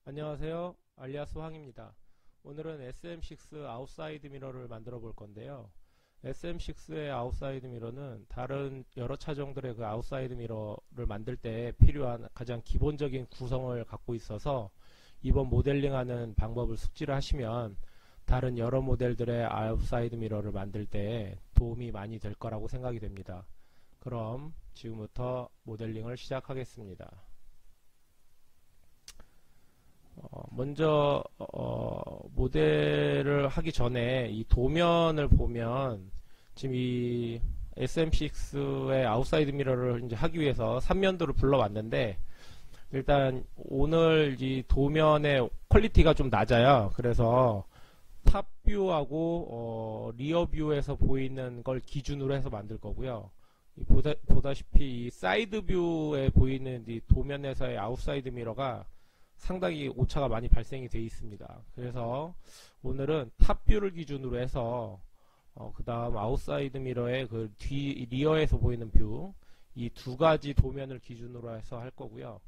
안녕하세요. 알리아스 황입니다. 오늘은 SM6 아웃사이드 미러를 만들어 볼 건데요. SM6의 아웃사이드 미러는 다른 여러 차종들의 그 아웃사이드 미러를 만들 때 필요한 가장 기본적인 구성을 갖고 있어서 이번 모델링하는 방법을 숙지를 하시면 다른 여러 모델들의 아웃사이드 미러를 만들 때 도움이 많이 될 거라고 생각이 됩니다. 그럼 지금부터 모델링을 시작하겠습니다. 먼저 모델을 하기 전에 이 도면을 보면 지금 이 SM6의 아웃사이드 미러를 이제 하기 위해서 3면도를 불러왔는데 일단 오늘 이 도면의 퀄리티가 좀 낮아요. 그래서 탑 뷰하고 리어 뷰에서 보이는 걸 기준으로 해서 만들 거고요. 보다시피 이 사이드 뷰에 보이는 이 도면에서의 아웃사이드 미러가 상당히 오차가 많이 발생이 되어 있습니다. 그래서 오늘은 탑뷰를 기준으로 해서 그 다음 아웃사이드 미러의 그 리어에서 보이는 뷰, 이 두 가지 도면을 기준으로 해서 할 거고요.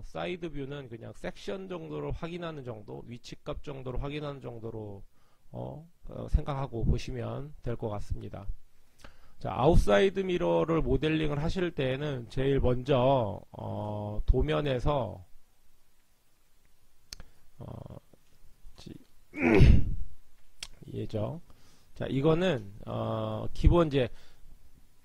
사이드 뷰는 그냥 섹션 정도로 확인하는 정도, 위치값 정도로 확인하는 정도로 생각하고 보시면 될 것 같습니다. 자, 아웃사이드 미러를 모델링을 하실 때에는 제일 먼저 도면에서 예죠. 자, 이거는 기본 이제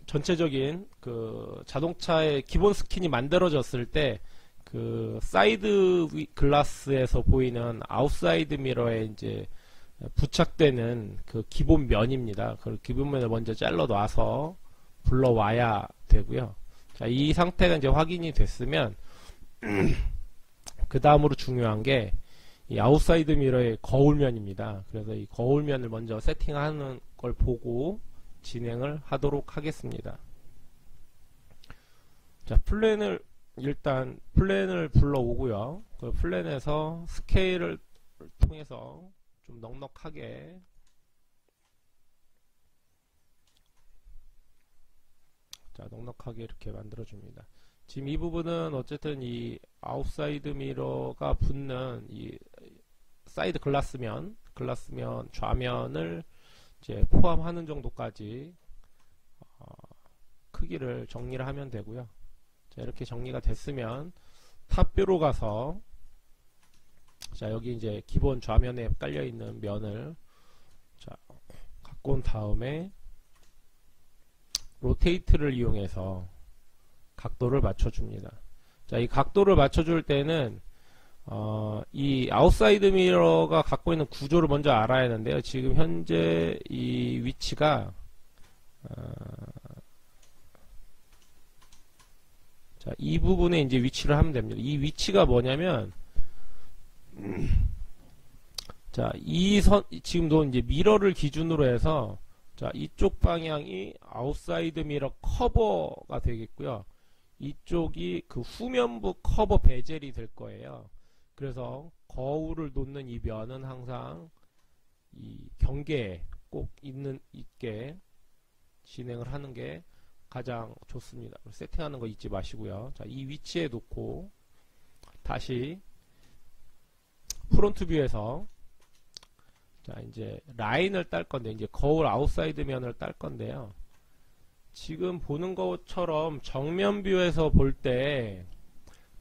전체적인 그 자동차의 기본 스킨이 만들어졌을 때 그 사이드 글라스에서 보이는 아웃사이드 미러에 이제 부착되는 그 기본 면입니다. 그 기본 면을 먼저 잘라 놔서 불러와야 되고요. 자, 이 상태가 이제 확인이 됐으면 그 다음으로 중요한 게 이 아웃사이드 미러의 거울면입니다. 그래서 이 거울면을 먼저 세팅하는 걸 보고 진행을 하도록 하겠습니다. 자, 일단 플랜을 불러오고요. 그 플랜에서 스케일을 통해서 좀 넉넉하게 이렇게 만들어줍니다. 지금 이 부분은 어쨌든 이 아웃사이드 미러가 붙는 이 사이드 글라스면 좌면을 이제 포함하는 정도까지 크기를 정리를 하면 되고요. 자, 이렇게 정리가 됐으면 탑뷰로 가서 자, 여기 이제 기본 좌면에 깔려 있는 면을 자, 갖고 온 다음에 로테이트를 이용해서 각도를 맞춰줍니다. 자, 이 각도를 맞춰줄 때는 이 아웃사이드 미러가 갖고 있는 구조를 먼저 알아야 하는데요. 지금 현재 이 위치가 자, 이 부분에 이제 위치를 하면 됩니다. 이 위치가 뭐냐면 자, 지금도 이제 미러를 기준으로 해서 자, 이쪽 방향이 아웃사이드 미러 커버가 되겠고요. 이쪽이 그 후면부 커버 베젤이 될 거예요. 그래서 거울을 놓는 이 면은 항상 이 경계에 꼭 있게 진행을 하는 게 가장 좋습니다. 세팅하는 거 잊지 마시고요. 자, 이 위치에 놓고 다시 프론트 뷰에서 자, 이제 라인을 딸 건데 이제 거울 아웃사이드 면을 딸 건데요. 지금 보는 것처럼 정면 뷰에서 볼 때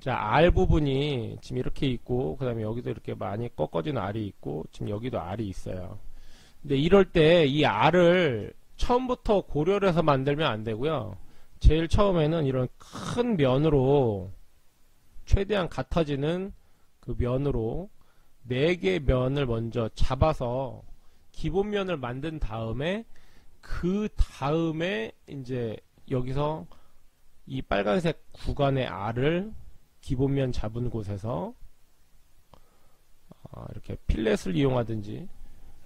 자, R 부분이 지금 이렇게 있고 그 다음에 여기도 이렇게 많이 꺾어진 R이 있고 지금 여기도 R이 있어요. 근데 이럴 때 이 R을 처음부터 고려를 해서 만들면 안 되고요. 제일 처음에는 이런 큰 면으로 최대한 같아지는 그 면으로 4개 면을 먼저 잡아서 기본 면을 만든 다음에 그 다음에 이제 여기서 이 빨간색 구간의 R을 기본면 잡은 곳에서 이렇게 필렛을 이용하든지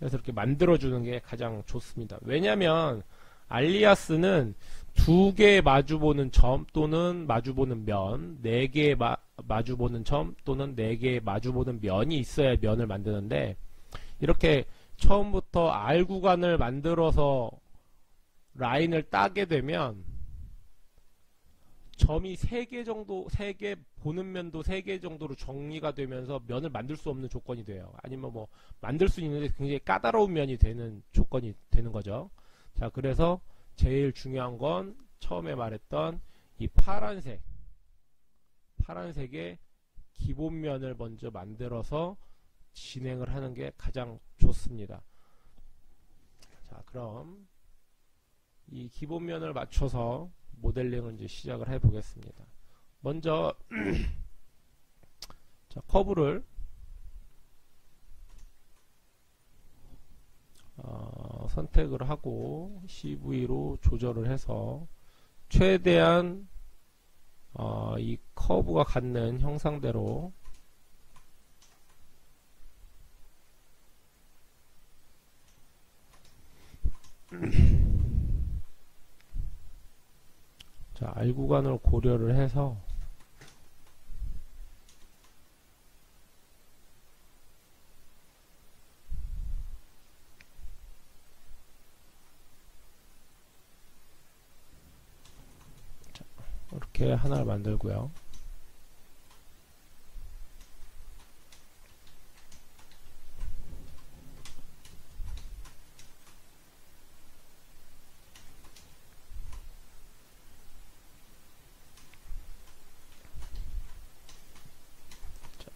해서 이렇게 만들어주는 게 가장 좋습니다. 왜냐면 알리아스는 2개 마주보는 점 또는 마주보는 면, 4개 마주보는 점 또는 4개 마주보는 면이 있어야 면을 만드는데 이렇게 처음부터 R 구간을 만들어서 라인을 따게 되면 점이 3개 정도, 3개, 보는 면도 3개 정도로 정리가 되면서 면을 만들 수 없는 조건이 돼요. 아니면 뭐, 만들 수 있는데 굉장히 까다로운 면이 되는 조건이 되는 거죠. 자, 그래서 제일 중요한 건 처음에 말했던 이 파란색의 기본면을 먼저 만들어서 진행을 하는 게 가장 좋습니다. 자, 그럼 이 기본면을 맞춰서 모델링을 이제 시작을 해 보겠습니다. 먼저 자, 커브를 선택을 하고 CV로 조절을 해서 최대한 이 커브가 갖는 형상대로 자, R 구간을 고려를 해서 자, 이렇게 하나를 만들고요.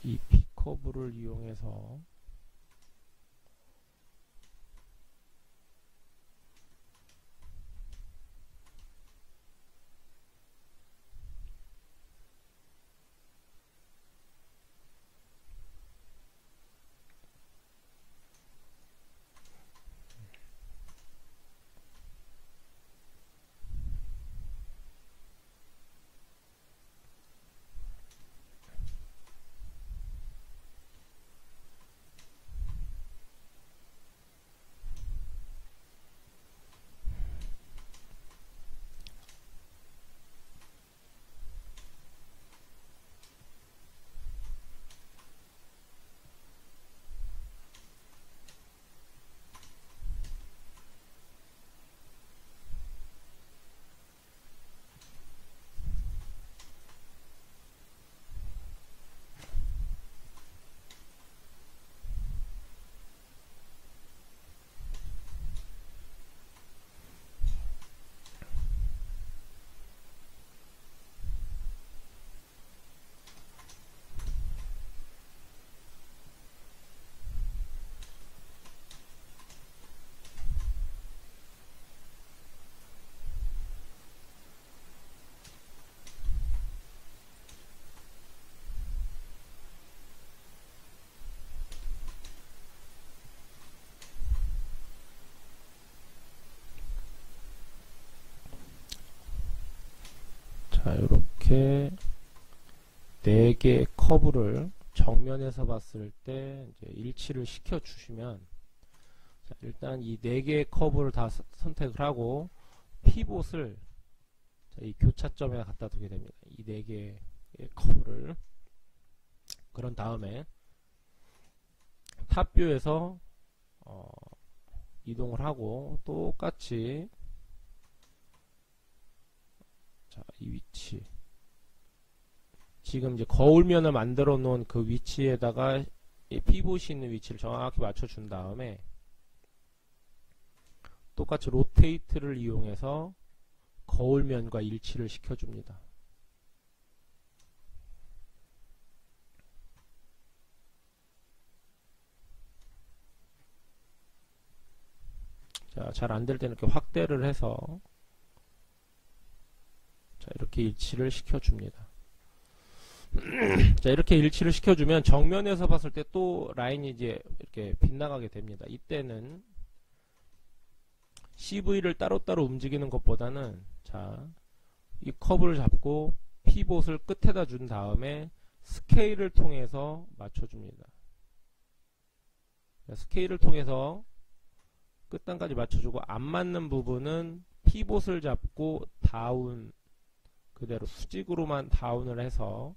이 P커브를 이용해서 자, 이렇게 4개의 커브를 정면에서 봤을 때 이제 일치를 시켜 주시면, 자, 일단 이 4개의 커브를 다 선택을 하고 피봇을 이 교차점에 갖다 두게 됩니다. 이 4개의 커브를. 그런 다음에 탑뷰에서 이동을 하고 똑같이 자, 이 위치, 지금 이제 거울면을 만들어 놓은 그 위치에다가 이 피봇이 있는 위치를 정확히 맞춰준 다음에 똑같이 로테이트를 이용해서 거울면과 일치를 시켜줍니다. 자, 잘 안 될 때는 이렇게 확대를 해서 자, 이렇게 일치를 시켜줍니다. 자, 이렇게 일치를 시켜주면 정면에서 봤을 때 또 라인이 이제 이렇게 빗나가게 됩니다. 이때는 CV를 따로따로 움직이는 것보다는 자, 이 커브를 잡고 피봇을 끝에다 준 다음에 스케일을 통해서 맞춰줍니다. 스케일을 통해서 끝단까지 맞춰주고 안 맞는 부분은 피봇을 잡고 다운, 그대로 수직으로만 다운을 해서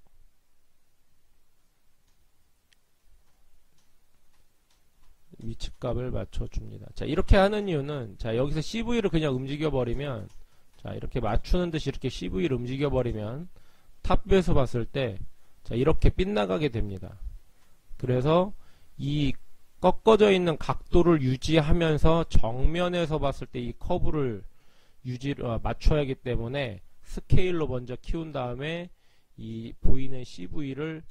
위치값을 맞춰줍니다. 자, 이렇게 하는 이유는 자, 여기서 CV를 그냥 움직여 버리면 자, 이렇게 맞추는 듯이 이렇게 CV를 움직여 버리면 탑뷰에서 봤을 때 자, 이렇게 빗나가게 됩니다. 그래서 이 꺾어져 있는 각도를 유지하면서 정면에서 봤을 때 이 커브를 맞춰야 하기 때문에 스케일로 먼저 키운 다음에 이 보이는 CV를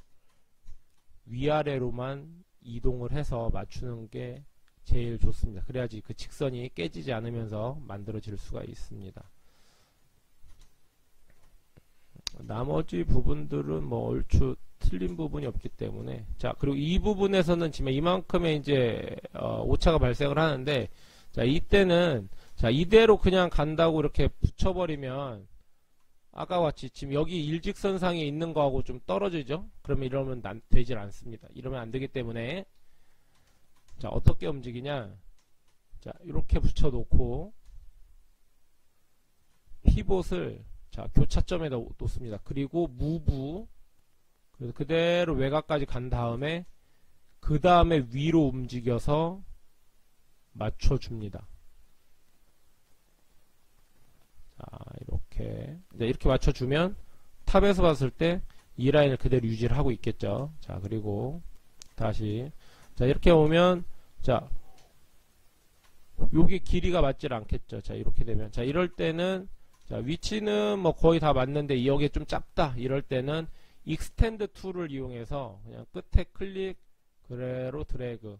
위아래로만 이동을 해서 맞추는 게 제일 좋습니다. 그래야지 그 직선이 깨지지 않으면서 만들어질 수가 있습니다. 나머지 부분들은 뭐 얼추 틀린 부분이 없기 때문에 자, 그리고 이 부분에서는 지금 이만큼의 이제 오차가 발생을 하는데 자, 이때는 자, 이대로 그냥 간다고 이렇게 붙여버리면 아까 같이 지금 여기 일직선상에 있는 거하고 좀 떨어지죠? 그러면 이러면 되질 않습니다. 이러면 안 되기 때문에 자, 어떻게 움직이냐? 자, 이렇게 붙여놓고 피봇을 자, 교차점에다 놓습니다. 그리고 무브 그래서 그대로 외곽까지 간 다음에 그 다음에 위로 움직여서 맞춰줍니다. 자, 이렇게 네, 이렇게 맞춰주면 탑에서 봤을 때 이 라인을 그대로 유지를 하고 있겠죠. 자, 그리고 다시 자, 이렇게 오면 자, 요게 길이가 맞질 않겠죠. 자, 이렇게 되면 자, 이럴 때는 자, 위치는 뭐 거의 다 맞는데 여기에 좀 짧다. 이럴 때는 익스텐드 툴을 이용해서 그냥 끝에 클릭 그대로 드래그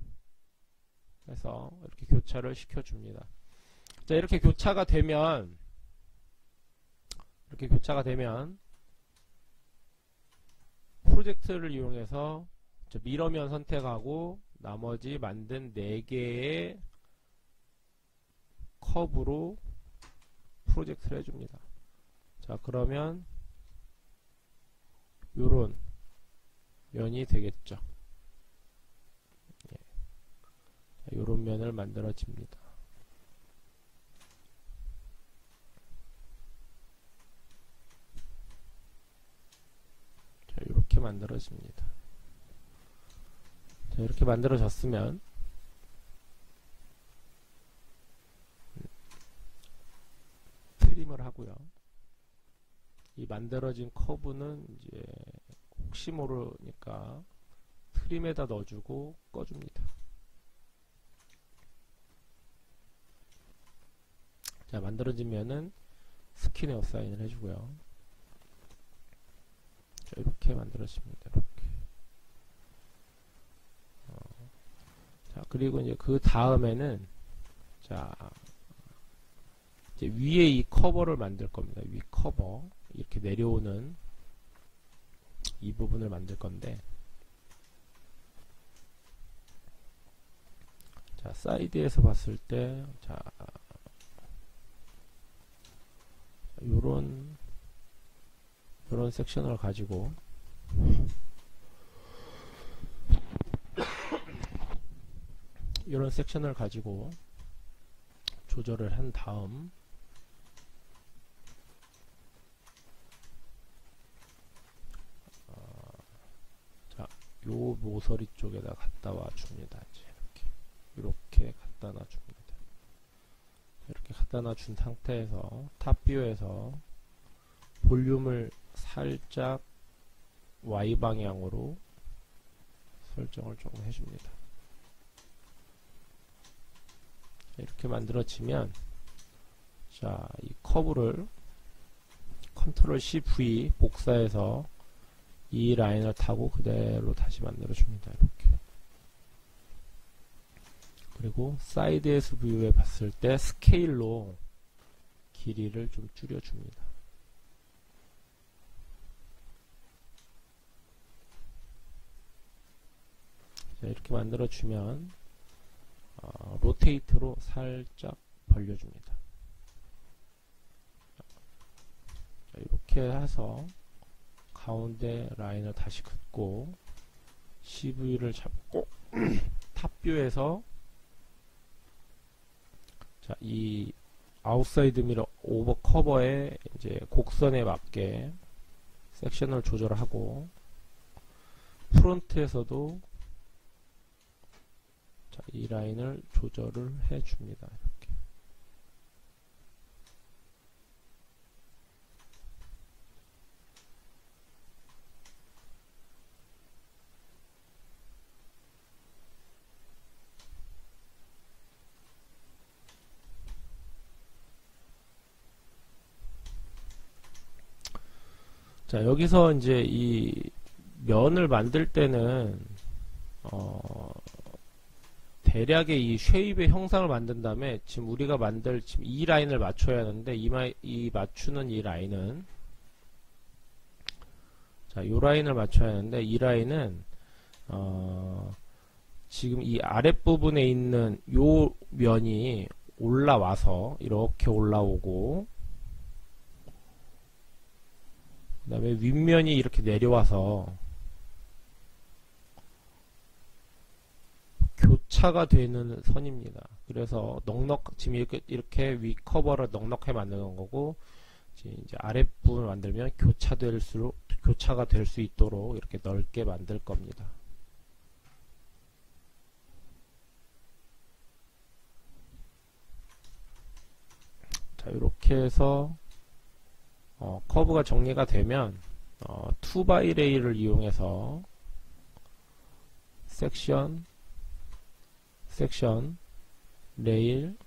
해서 이렇게 교차를 시켜줍니다. 자, 이렇게 교차가 되면 프로젝트를 이용해서 미러면 선택하고 나머지 만든 4개의 커브로 프로젝트를 해줍니다. 자, 그러면 요런 면이 되겠죠. 예. 자, 요런 면을 만들어집니다. 자, 이렇게 만들어집니다. 자, 이렇게 만들어졌으면 트림을 하고요. 이 만들어진 커브는 이제 혹시 모르니까 트림에다 넣어주고 꺼줍니다. 자, 만들어진 면은 스킨에 어사인을 해주고요. 자, 이렇게 만들어집니다. 이렇게. 자, 그리고 이제 그 다음에는 자, 이제 위에 이 커버를 만들 겁니다. 위 커버 이렇게 내려오는 이 부분을 만들 건데 자, 사이드에서 봤을 때 자, 요런 섹션을 가지고 요런 섹션을 가지고 조절을 한 다음 자, 요 모서리 쪽에다 갖다 와 줍니다. 이렇게 갖다 놔 줍니다. 이렇게 갖다 놔 준 상태에서 탑뷰에서 볼륨을 살짝 Y 방향으로 설정을 조금 해줍니다. 이렇게 만들어지면 자, 이 커브를 컨트롤 C V 복사해서 이 라인을 타고 그대로 다시 만들어줍니다. 이렇게. 그리고 사이드에서 뷰에 봤을 때 스케일로 길이를 좀 줄여줍니다. 자, 이렇게 만들어주면 로테이트로 살짝 벌려줍니다. 자, 이렇게 해서 가운데 라인을 다시 긋고 CV를 잡고 탑뷰에서 자, 이 아웃사이드 미러 오버 커버의 이제 곡선에 맞게 섹션을 조절하고 프론트에서도 자, 이 라인을 조절을 해줍니다. 이렇게. 자, 여기서 이제 이 면을 만들 때는 대략의 이 쉐입의 형상을 만든 다음에 지금 우리가 만들 지금 이 라인을 맞춰야 하는데 이 맞추는 이 라인은 자, 이 라인을 맞춰야 하는데 이 라인은 지금 이 아랫부분에 있는 요 면이 올라와서 이렇게 올라오고 그 다음에 윗면이 이렇게 내려와서 교차가 되는 선입니다. 그래서 지금 이렇게 위 커버를 넉넉하게 만드는 거고 이제 아랫부분을 만들면 교차가 될 수 있도록 이렇게 넓게 만들 겁니다. 자, 이렇게 해서 커브가 정리가 되면 2x 레일을 이용해서 섹션, 레일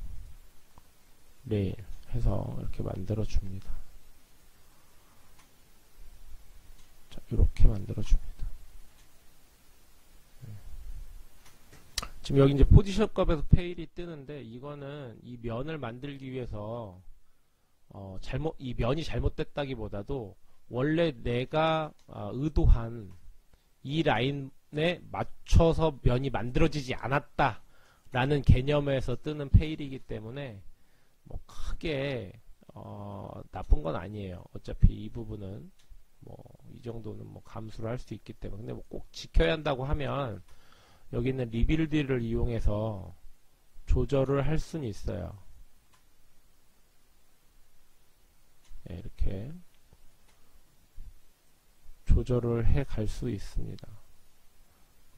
해서 이렇게 만들어 줍니다. 자, 이렇게 만들어 줍니다. 지금 여기 이제 포지션 값에서 페일이 뜨는데 이거는 이 면을 만들기 위해서 이 면이 잘못됐다기보다도 원래 내가 의도한 이 라인에 맞춰서 면이 만들어지지 않았다 라는 개념에서 뜨는 페일이기 때문에 뭐 크게 나쁜 건 아니에요. 어차피 이 부분은 뭐 이 정도는 뭐 감수를 할 수 있기 때문에. 근데 뭐 꼭 지켜야 한다고 하면 여기 있는 리빌드를 이용해서 조절을 할 수는 있어요. 네, 이렇게 조절을 해 갈 수 있습니다.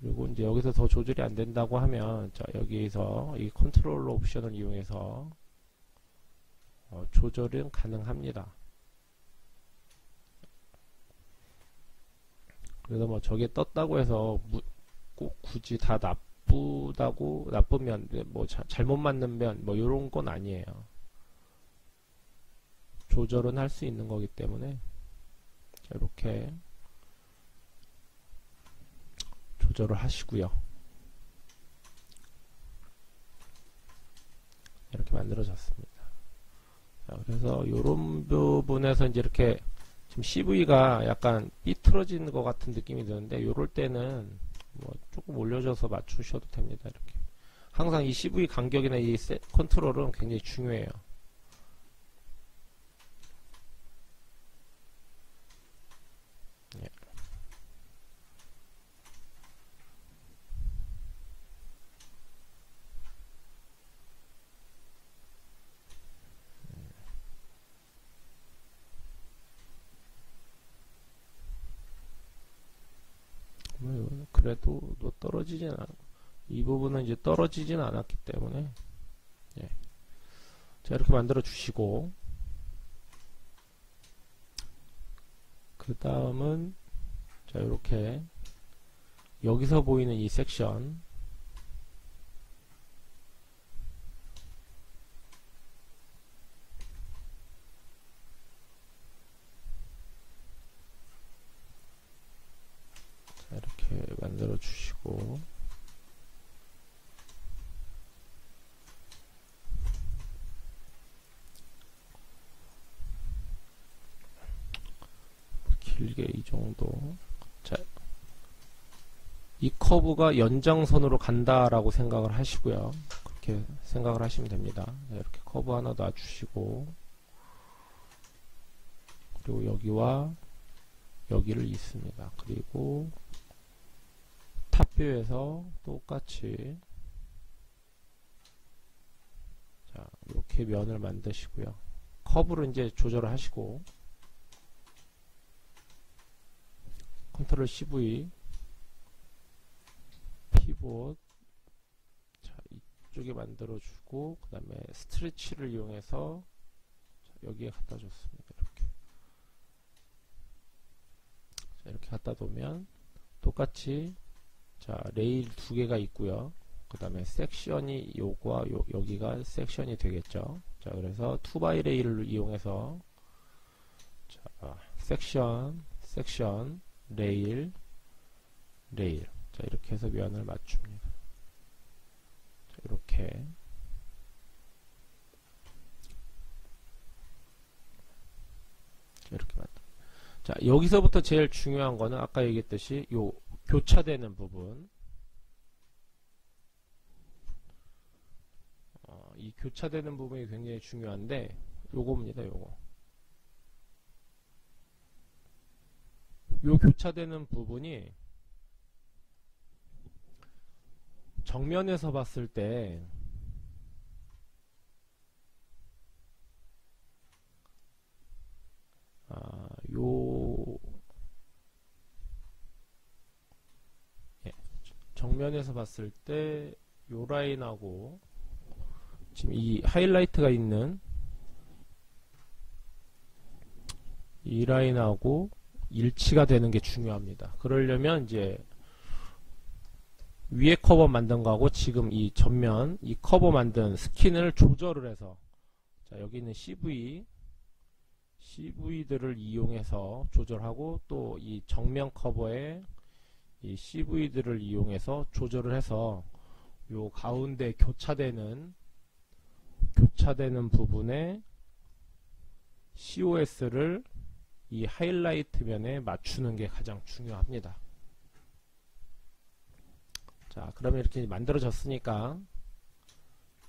그리고 이제 여기서 더 조절이 안 된다고 하면 자, 여기에서 이 컨트롤 옵션을 이용해서 조절은 가능합니다. 그래서 뭐 저게 떴다고 해서 꼭 굳이 다 나쁜 면, 뭐 잘못 맞는 면, 뭐 이런 건 아니에요. 조절은 할 수 있는 거기 때문에 자, 이렇게 조절을 하시고요. 이렇게 만들어졌습니다. 자, 그래서 이런 부분에서 이제 이렇게 지금 CV가 약간 삐뚤어지는 것 같은 느낌이 드는데 이럴 때는 뭐 조금 올려줘서 맞추셔도 됩니다. 이렇게 항상 이 CV 간격이나 이 컨트롤은 굉장히 중요해요. 예. 그래도 떨어지진 이 부분은 이제 떨어지진 않았기 때문에 예. 자, 이렇게 만들어 주시고 그 다음은 자, 이렇게 여기서 보이는 이 섹션 자, 이렇게 만들어 주시고 길게 이 정도. 자, 이 커브가 연장선으로 간다라고 생각을 하시고요. 그렇게 생각을 하시면 됩니다. 이렇게 커브 하나 놔주시고 그리고 여기와 여기를 있습니다. 그리고 탑뷰에서 똑같이 자, 이렇게 면을 만드시고요. 커브를 이제 조절을 하시고 컨트롤 CV 피봇 자, 이쪽에 만들어주고 그 다음에 스트레치를 이용해서 자, 여기에 갖다 줬습니다. 이렇게 갖다 놓으면 똑같이 자, 레일 두 개가 있고요. 그 다음에 섹션이 요거와 여기가 섹션이 되겠죠. 자, 그래서 2x 레일을 이용해서 자, 섹션 섹션, 레일, 레일. 자, 이렇게 해서 면을 맞춥니다. 자, 이렇게. 자, 이렇게 맞다. 자, 여기서부터 제일 중요한 거는 아까 얘기했듯이 요 교차되는 부분. 이 교차되는 부분이 굉장히 중요한데, 요겁니다, 요거. 요 교차되는 부분이 정면에서 봤을 때 정면에서 봤을 때 요 라인하고 지금 이 하이라이트가 있는 이 라인하고 일치가 되는 게 중요합니다. 그러려면 이제 위에 커버 만든 거하고 지금 이 전면 이 커버 만든 스킨을 조절을 해서, 자, 여기 있는 CV들을 이용해서 조절하고, 또 이 정면 커버에 이 CV들을 이용해서 조절을 해서 요 가운데 교차되는 부분에 COS를 이 하이라이트 면에 맞추는 게 가장 중요합니다. 자, 그러면 이렇게 만들어졌으니까,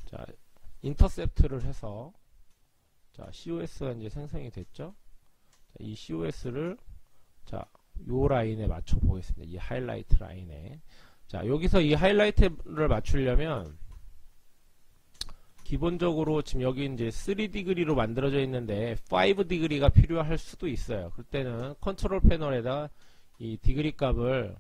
자, 인터셉트를 해서, 자, COS가 이제 생성이 됐죠? 자, 이 COS를, 자, 요 라인에 맞춰 보겠습니다. 이 하이라이트 라인에. 자, 여기서 이 하이라이트를 맞추려면, 기본적으로 지금 여기 이제 3디그리로 만들어져 있는데 5디그리가 필요할 수도 있어요. 그때는 컨트롤 패널에다 이 디그리 값을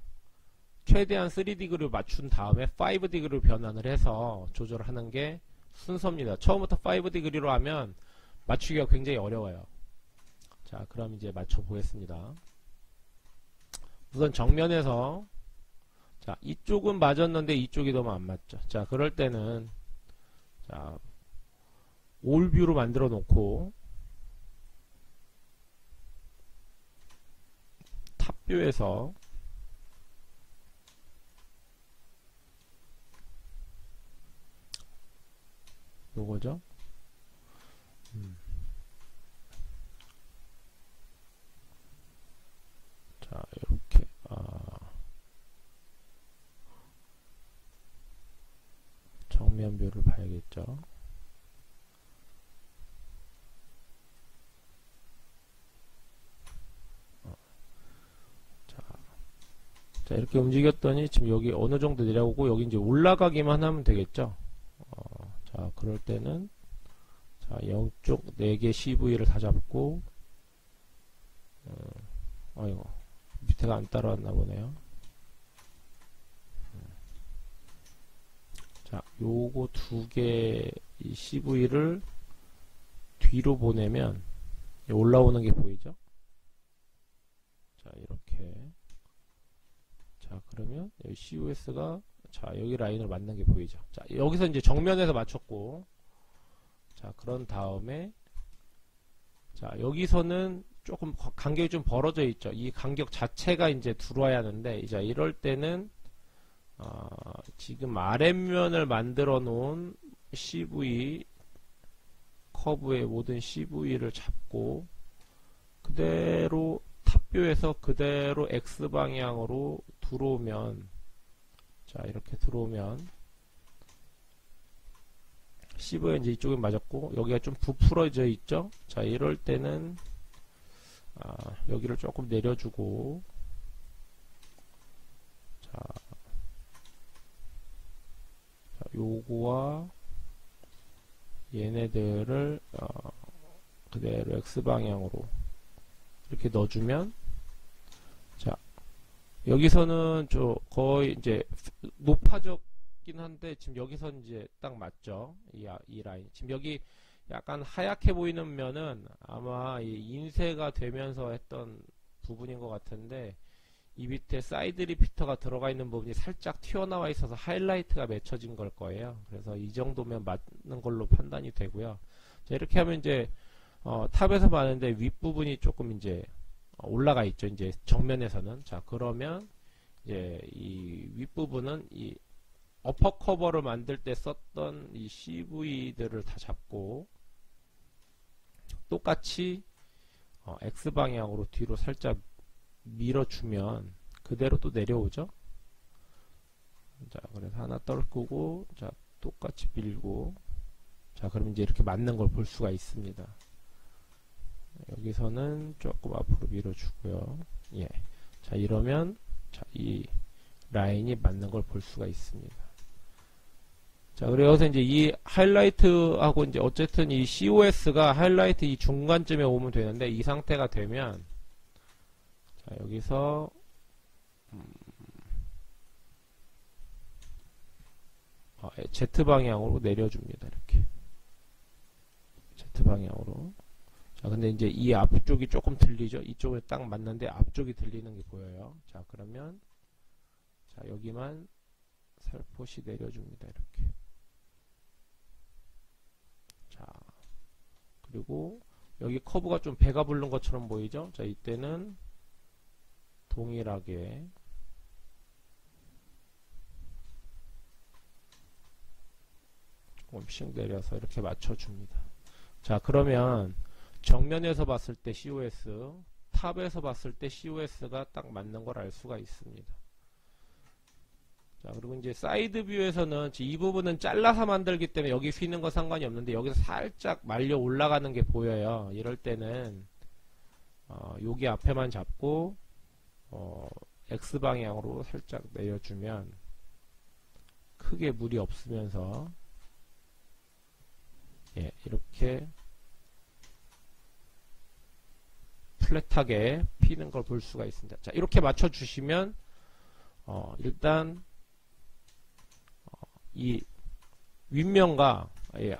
최대한 3디그리로 맞춘 다음에 5디그리로 변환을 해서 조절하는 게 순서입니다. 처음부터 5디그리로 하면 맞추기가 굉장히 어려워요. 자, 그럼 이제 맞춰 보겠습니다. 우선 정면에서, 자, 이쪽은 맞았는데 이쪽이 너무 안 맞죠. 자, 그럴 때는, 자, 올뷰로 만들어 놓고 탑뷰에서 요거죠. 자, 이렇게 정면뷰를 봐야겠죠. 자, 이렇게 움직였더니 지금 여기 어느 정도 내려오고 여기 이제 올라가기만 하면 되겠죠. 자, 그럴 때는, 자, 양쪽 4개 CV를 다 잡고, 아이고, 밑에가 안 따라왔나 보네요. 자, 요거 2개 이 CV를 뒤로 보내면 올라오는 게 보이죠? 자, 이렇게. 자, 그러면 여기 COS가, 자, 여기 라인을 맞는 게 보이죠? 자, 여기서 이제 정면에서 맞췄고, 자, 그런 다음에, 자, 여기서는 조금 간격이 좀 벌어져 있죠? 이 간격 자체가 이제 들어와야 하는데, 이제 이럴 때는, 지금 아랫면을 만들어 놓은 CV, 커브의 모든 CV를 잡고, 그대로, 탑뷰에서 그대로 X방향으로 들어오면, 자, 이렇게 들어오면 CV가 이제 이쪽에 맞았고 여기가 좀 부풀어져 있죠. 자, 이럴 때는 여기를 조금 내려주고, 자, 요거와 얘네들을 그대로 X방향으로 이렇게 넣어주면, 자, 여기서는 거의 이제 높아졌긴 한데 지금 여기서 이제 딱 맞죠. 이 라인. 지금 여기 약간 하얗게 보이는 면은 아마 이 인쇄가 되면서 했던 부분인 것 같은데, 이 밑에 사이드 리피터가 들어가 있는 부분이 살짝 튀어나와 있어서 하이라이트가 맺혀진 걸 거예요. 그래서 이 정도면 맞는 걸로 판단이 되고요. 자, 이렇게 하면 이제 탑에서 봤는데 윗부분이 조금 이제 올라가 있죠. 이제 정면에서는. 자, 그러면 이제 이 윗부분은 이 어퍼 커버를 만들 때 썼던 이 CV들을 다 잡고 똑같이 X 방향으로 뒤로 살짝 밀어주면 그대로 또 내려오죠. 자, 그래서 하나 떨구고, 자, 똑같이 밀고, 자, 그럼 이제 이렇게 맞는 걸 볼 수가 있습니다. 여기서는 조금 앞으로 밀어주고요. 예. 자, 이러면, 자, 이 라인이 맞는 걸 볼 수가 있습니다. 자, 그래서 이제 이 하이라이트하고 이제 어쨌든 이 COS가 하이라이트 이 중간쯤에 오면 되는데, 이 상태가 되면, 자, 여기서, Z 방향으로 내려줍니다. 이렇게. Z 방향으로. 자, 근데 이제 이 앞쪽이 조금 들리죠? 이쪽에 딱 맞는데 앞쪽이 들리는 게 보여요. 자, 그러면, 자, 여기만 살포시 내려줍니다. 이렇게. 자, 그리고 여기 커브가 좀 배가 부른 것처럼 보이죠? 자, 이때는 동일하게 조금씩 내려서 이렇게 맞춰줍니다. 자, 그러면 정면에서 봤을 때 COS, 탑에서 봤을 때 COS가 딱 맞는 걸 알 수가 있습니다. 자, 그리고 이제 사이드 뷰에서는 이 부분은 잘라서 만들기 때문에 여기 휘는 거 상관이 없는데 여기서 살짝 말려 올라가는 게 보여요. 이럴 때는 여기 앞에만 잡고 X 방향으로 살짝 내려주면 크게 무리 없으면서 예, 이렇게 플랫하게 피는 걸 볼 수가 있습니다. 자, 이렇게 맞춰 주시면 일단 이 윗면과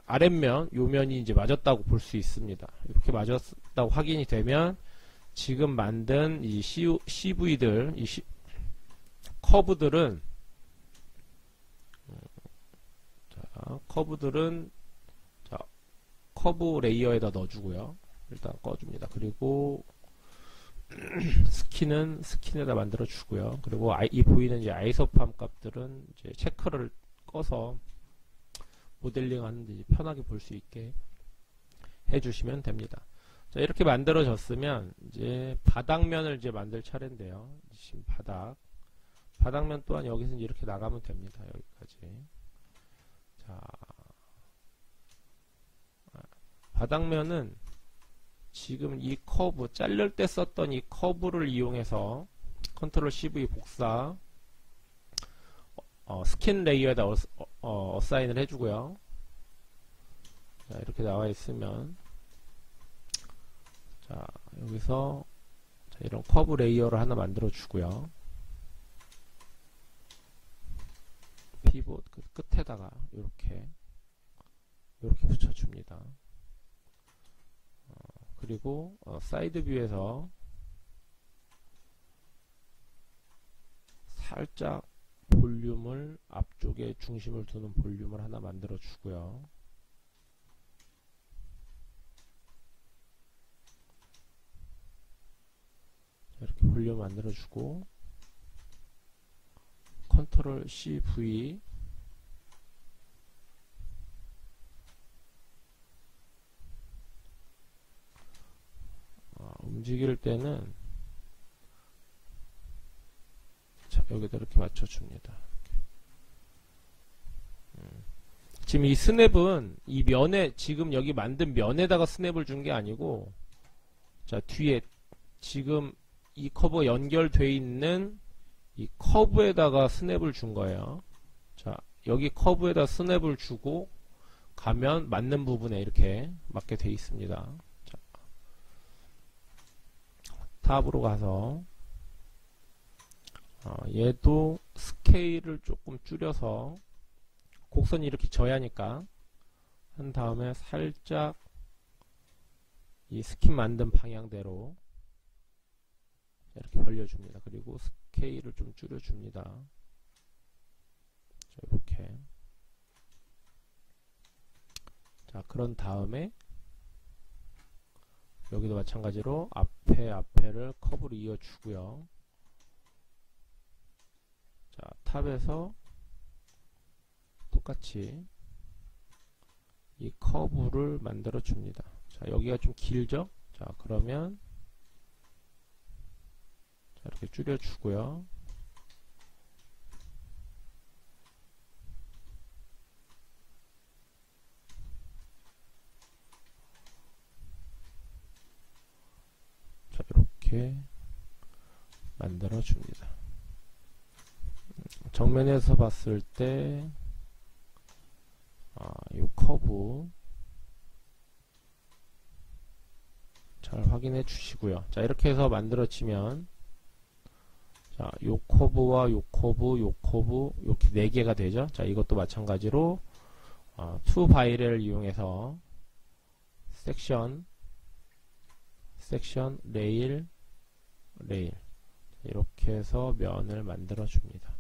아랫면 요면이 이제 맞았다고 볼 수 있습니다. 이렇게 맞았다고 확인이 되면 지금 만든 이 CV들 이 커브들은 자, 커브 레이어에다 넣어주고요. 일단 꺼줍니다. 그리고 스킨에다 만들어 주고요. 그리고 이 보이는 이제 아이소팜 값들은 이제 체크를 꺼서 모델링 하는데 편하게 볼 수 있게 해주시면 됩니다. 자, 이렇게 만들어졌으면 이제 바닥면을 이제 만들 차례인데요. 지금 바닥면 또한 여기서 이제 이렇게 나가면 됩니다. 여기까지. 자, 바닥면은 지금 이 커브, 자를 때 썼던 이 커브를 이용해서 컨트롤 CV 복사, 스킨 레이어에다 어사인을 해주고요. 자, 이렇게 나와 있으면, 자, 여기서, 자, 이런 커브 레이어를 하나 만들어 주고요. 피봇 끝에다가, 이렇게 붙여줍니다. 그리고 사이드 뷰에서 살짝 볼륨을 앞쪽에 중심을 두는 볼륨을 하나 만들어 주고요. 이렇게 볼륨 만들어 주고 컨트롤 CV 움직일 때는 자, 여기다 이렇게 맞춰줍니다. 지금 이 스냅은 이 면에 지금 여기 만든 면에다가 스냅을 준 게 아니고 자 뒤에 지금 이 커브 연결돼 있는 이 커브에다가 스냅을 준 거예요. 자 여기 커브에다 스냅을 주고 가면 맞는 부분에 이렇게 맞게 돼 있습니다. 탑으로 가서 얘도 스케일을 조금 줄여서 곡선이 이렇게 져야 하니까 한 다음에 살짝 이 스킨 만든 방향대로 이렇게 벌려줍니다. 그리고 스케일을 좀 줄여줍니다. 자, 이렇게 자 그런 다음에 여기도 마찬가지로 앞 앞에를 커브로 이어주고요. 자, 탑에서 똑같이 이 커브를 만들어 줍니다. 자, 여기가 좀 길죠? 자, 그러면 자, 이렇게 줄여 주고요. 자, 이렇게 만들어 줍니다. 정면에서 봤을 때 이 커브 잘 확인해 주시고요. 자, 이렇게 해서 만들어지면 자, 요 커브와 요 커브, 요 커브 이렇게 4개가 되죠. 자, 이것도 마찬가지로 투 바이를 이용해서 섹션, 레일 이렇게 해서 면을 만들어 줍니다.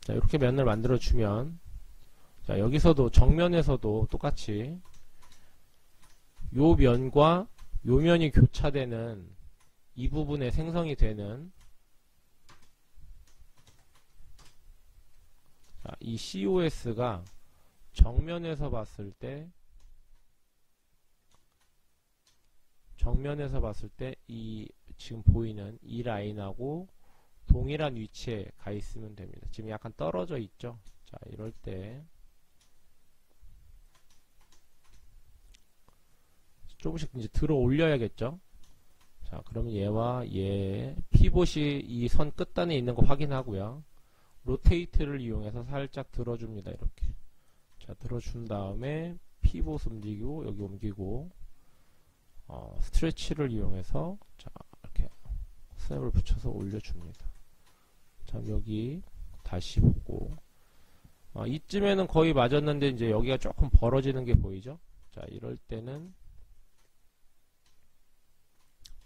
자, 이렇게 면을 만들어 주면 자, 여기서도 정면에서도 똑같이 요 면과 요 면이 교차되는 이 부분에 생성이 되는 자, 이 COS가 정면에서 봤을 때 이 지금 보이는 이 라인하고 동일한 위치에 가 있으면 됩니다. 지금 약간 떨어져 있죠. 자, 이럴 때 조금씩 이제 들어 올려야겠죠. 자, 그러면 얘와 얘 피봇이 이 선 끝단에 있는 거 확인하고요. 로테이트를 이용해서 살짝 들어줍니다. 이렇게. 자, 들어준 다음에 피봇 움직이고 여기 옮기고 스트레치를 이용해서 자, 이렇게 스냅을 붙여서 올려줍니다. 자, 여기 다시 보고 이쯤에는 거의 맞았는데 이제 여기가 조금 벌어지는 게 보이죠. 자, 이럴 때는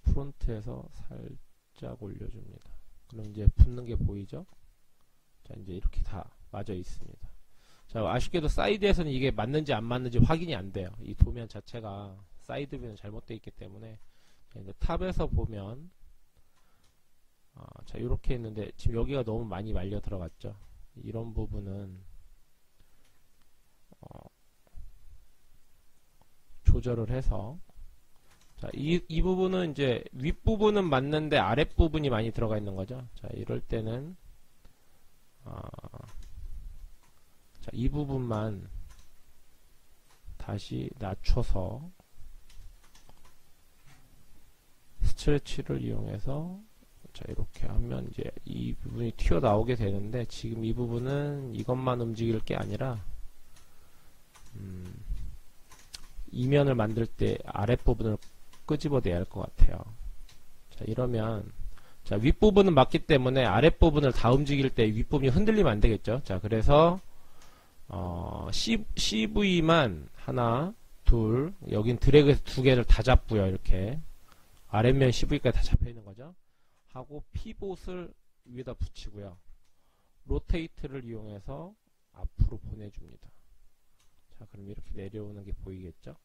프론트에서 살짝 올려줍니다. 그럼 이제 붙는 게 보이죠. 자, 이제 이렇게 다 맞아 있습니다. 자, 아쉽게도 사이드에서는 이게 맞는지 안 맞는지 확인이 안 돼요. 이 도면 자체가 사이드 뷰는 잘못되어 있기 때문에. 자, 이제 탑에서 보면 자, 이렇게 했는데 지금 여기가 너무 많이 말려 들어갔죠. 이런 부분은 조절을 해서 자, 이 부분은 이제 윗부분은 맞는데 아랫부분이 많이 들어가 있는 거죠. 자, 이럴 때는 자, 이 부분만 다시 낮춰서 스트레치를 이용해서 자, 이렇게 하면 이제 이 부분이 튀어나오게 되는데 지금 이 부분은 이것만 움직일 게 아니라 이면을 만들 때 아랫부분을 끄집어내야 할 것 같아요. 자, 이러면 자, 윗부분은 맞기 때문에 아랫부분을 다 움직일 때 윗부분이 흔들리면 안 되겠죠. 자, 그래서 CV만 하나, 둘, 여긴 드래그해서 2개를 다 잡고요. 이렇게 아랫면 CV까지 다 잡혀 있는 거죠. 하고 피봇을 위에다 붙이고요. 로테이트를 이용해서 앞으로 보내줍니다. 자, 그럼 이렇게 내려오는 게 보이겠죠?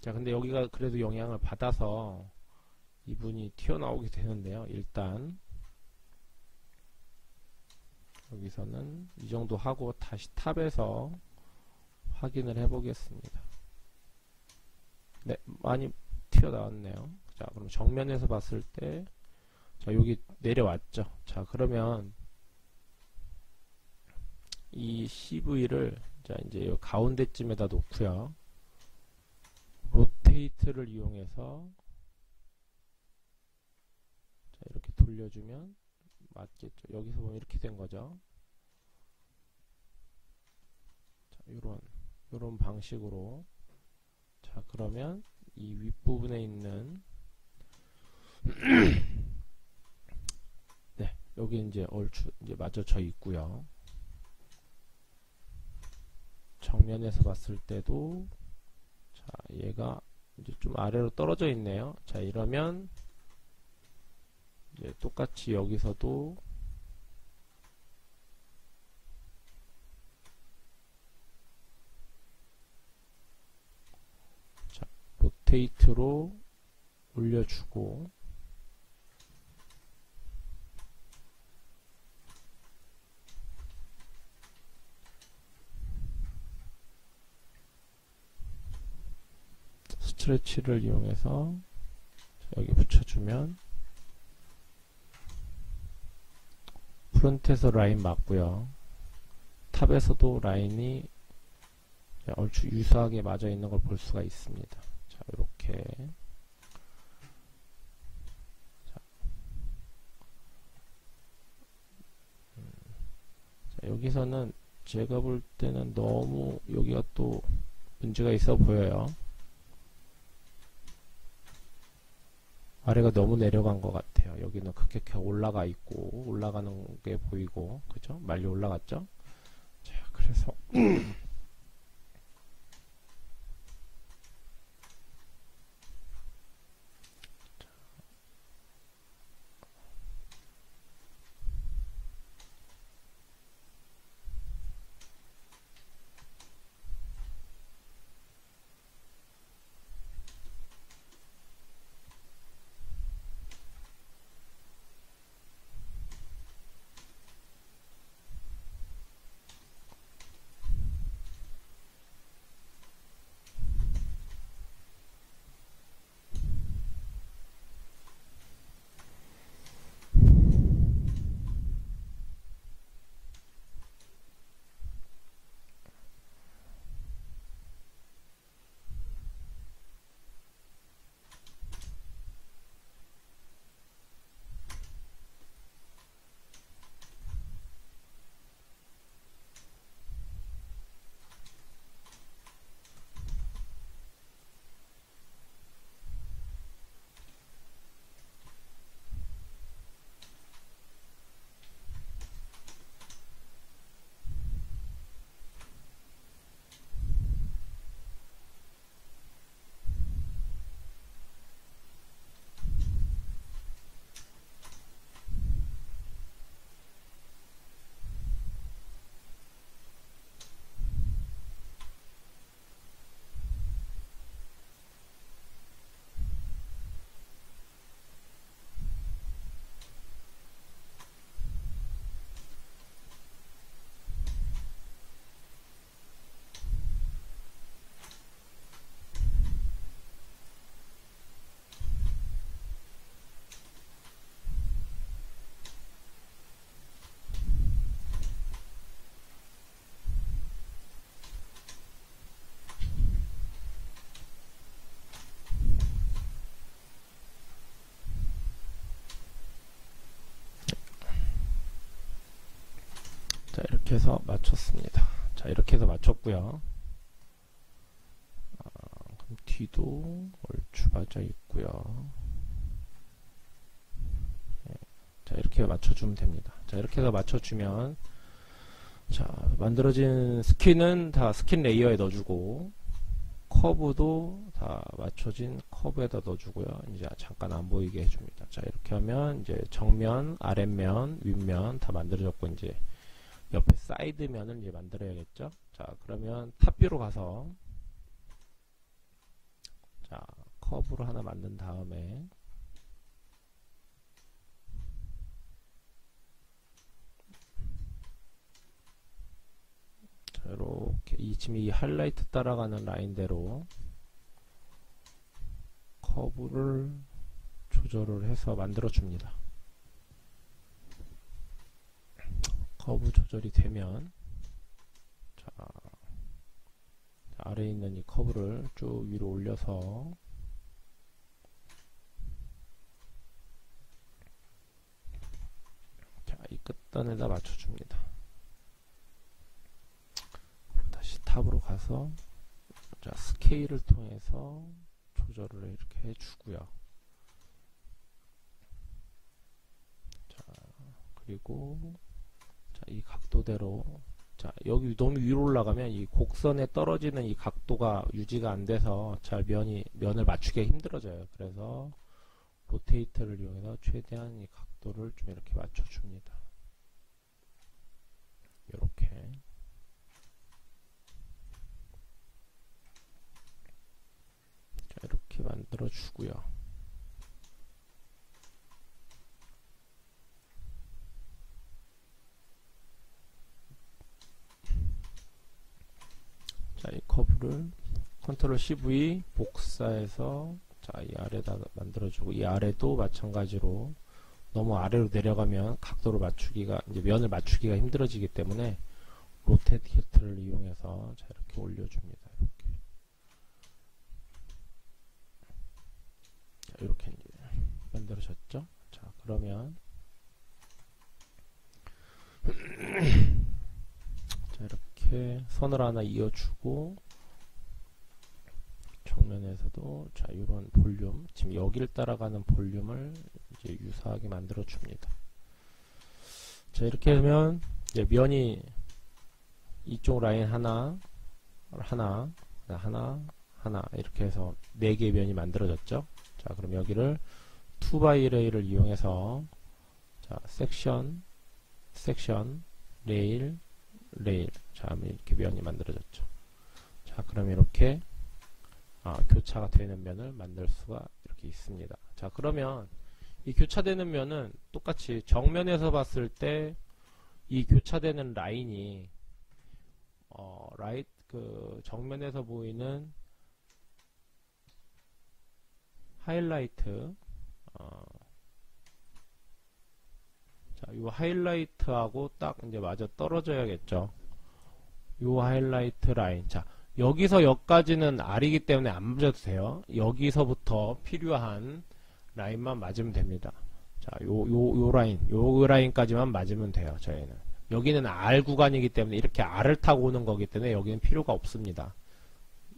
자, 근데 여기가 그래도 영향을 받아서 이분이 튀어나오게 되는데요. 일단 여기서는 이 정도 하고 다시 탑에서 확인을 해 보겠습니다. 네, 많이 튀어나왔네요. 자, 그럼 정면에서 봤을 때 자, 여기 내려왔죠. 자, 그러면 이 CV를 자, 이제 요 가운데쯤에다 놓고요. 로테이트를 이용해서 자, 이렇게 돌려주면 맞겠죠. 여기서 보면 이렇게 된 거죠. 자, 요런 방식으로 자, 그러면 이 윗부분에 있는 네, 여기 이제 얼추 이제 맞춰져 있고요. 정면에서 봤을 때도 자, 얘가 이제 좀 아래로 떨어져 있네요. 자, 이러면 이제 똑같이 여기서도 로테이트로 올려주고, 스트레치를 이용해서 여기 붙여주면 프론트에서 라인 맞고요. 탑에서도 라인이 얼추 유사하게 맞아 있는 걸 볼 수가 있습니다. 자, 이렇게. 자, 여기서는 제가 볼 때는 너무 여기가 또 문제가 있어 보여요. 아래가 너무 내려간 것 같아요. 여기는 급격하게 올라가 있고, 올라가는 게 보이고, 그죠? 많이 올라갔죠? 자, 그래서 자, 이렇게 해서 맞췄습니다. 자, 이렇게 해서 맞췄고요. 그럼 뒤도 얼추 맞아 있고요. 네. 자, 이렇게 맞춰주면 됩니다. 자, 이렇게 해서 맞춰주면, 자, 만들어진 스킨은 다 스킨 레이어에 넣어주고, 커브도 다 맞춰진 커브에다 넣어주고요. 이제 잠깐 안 보이게 해줍니다. 자, 이렇게 하면 이제 정면, 아랫면, 윗면 다 만들어졌고, 이제 옆에 사이드면을 이제 만들어야겠죠. 자, 그러면 탑뷰로 가서, 자, 커브로 하나 만든 다음에, 자, 이렇게 지금 이 하이라이트 따라가는 라인대로 커브를 조절을 해서 만들어 줍니다. 커브 조절이 되면, 자, 아래에 있는 이 커브를 쭉 위로 올려서, 자, 이 끝단에다 맞춰줍니다. 다시 탑으로 가서, 자, 스케일을 통해서 조절을 이렇게 해주고요. 자, 그리고 자, 이 각도대로, 자, 여기 너무 위로 올라가면 이 곡선에 떨어지는 이 각도가 유지가 안 돼서 잘 면을 맞추기가 힘들어져요. 그래서 로테이터를 이용해서 최대한 이 각도를 좀 이렇게 맞춰줍니다. 이렇게. 자, 이렇게 만들어 주고요. 자, 이 커브를 컨트롤 CV 복사해서 자, 이 아래다 만들어주고, 이 아래도 마찬가지로 너무 아래로 내려가면 각도를 맞추기가, 이제 면을 맞추기가 힘들어지기 때문에 로테이트 히트를 이용해서 자, 이렇게 올려줍니다. 이렇게. 자, 이렇게 이제 만들어졌죠? 자, 그러면 자, 이렇게 선을 하나 이어주고, 정면에서도 자, 이런 볼륨, 지금 여기를 따라가는 볼륨을 이제 유사하게 만들어 줍니다. 자, 이렇게 하면 이제 면이 이쪽 라인 하나 이렇게 해서 4개의 면이 만들어졌죠. 자, 그럼 여기를 2x-레일을 이용해서 자, 섹션, 레일, 자, 이렇게 면이 만들어졌죠. 자, 그럼 이렇게 교차가 되는 면을 만들 수가 이렇게 있습니다. 자, 그러면 이 교차되는 면은 똑같이 정면에서 봤을 때 이 교차되는 라인이 그 정면에서 보이는 하이라이트, 자, 이 하이라이트하고 딱 이제 맞아 떨어져야겠죠. 이 하이라이트 라인. 자, 여기서 여기까지는 R이기 때문에 안 맞아도 돼요. 여기서부터 필요한 라인만 맞으면 됩니다. 자, 요 라인까지만 맞으면 돼요. 저희는. 여기는 R 구간이기 때문에 이렇게 R을 타고 오는 거기 때문에 여기는 필요가 없습니다.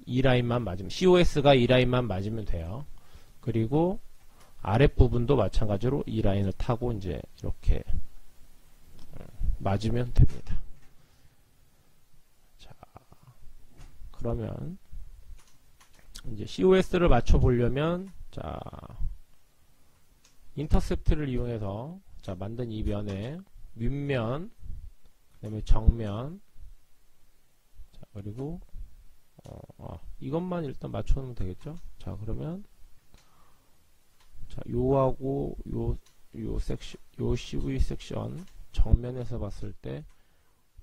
이 라인만 맞으면, COS가 이 라인만 맞으면 돼요. 그리고 아랫부분도 마찬가지로 이 라인을 타고 이제 이렇게 맞으면 됩니다. 자, 그러면 이제 COS를 맞춰 보려면 자, 인터셉트를 이용해서 자, 만든 이 면에 윗면, 그 다음에 정면, 자, 그리고 이것만 일단 맞춰 놓으면 되겠죠. 자, 그러면 자, 요하고 요 섹션, 요 CV 섹션 정면에서 봤을 때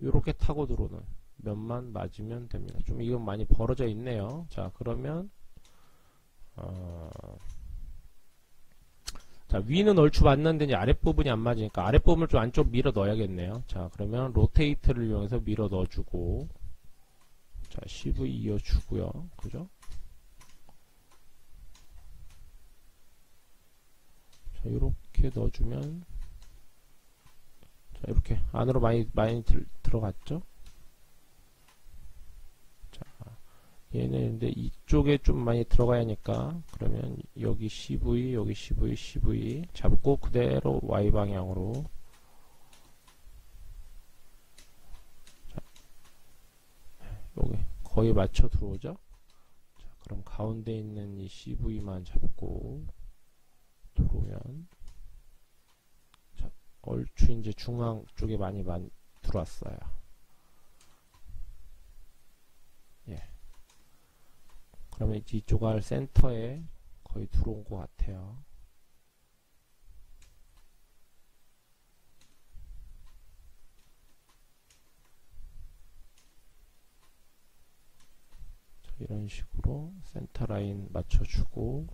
요렇게 타고 들어오는 면만 맞으면 됩니다. 좀 이건 많이 벌어져 있네요. 자, 그러면 자, 위는 얼추 맞는데 이제 아랫부분이 안 맞으니까 아랫부분을 좀 안쪽 밀어 넣어야겠네요. 자, 그러면 로테이트를 이용해서 밀어 넣어주고, 자, CV 이어주고요. 그죠? 자, 이렇게 넣어주면, 자, 이렇게 안으로 많이 들어갔죠? 자, 얘는 근데 이쪽에 좀 많이 들어가야 하니까, 그러면 여기 CV, 여기 CV 잡고 그대로 Y 방향으로. 자, 여기 거의 맞춰 들어오죠? 자, 그럼 가운데 있는 이 CV만 잡고 들어오면, 자, 얼추 이제 중앙 쪽에 많이 들어왔어요. 예. 그러면 이제 이 조각 센터에 거의 들어온 것 같아요. 자, 이런 식으로 센터 라인 맞춰주고,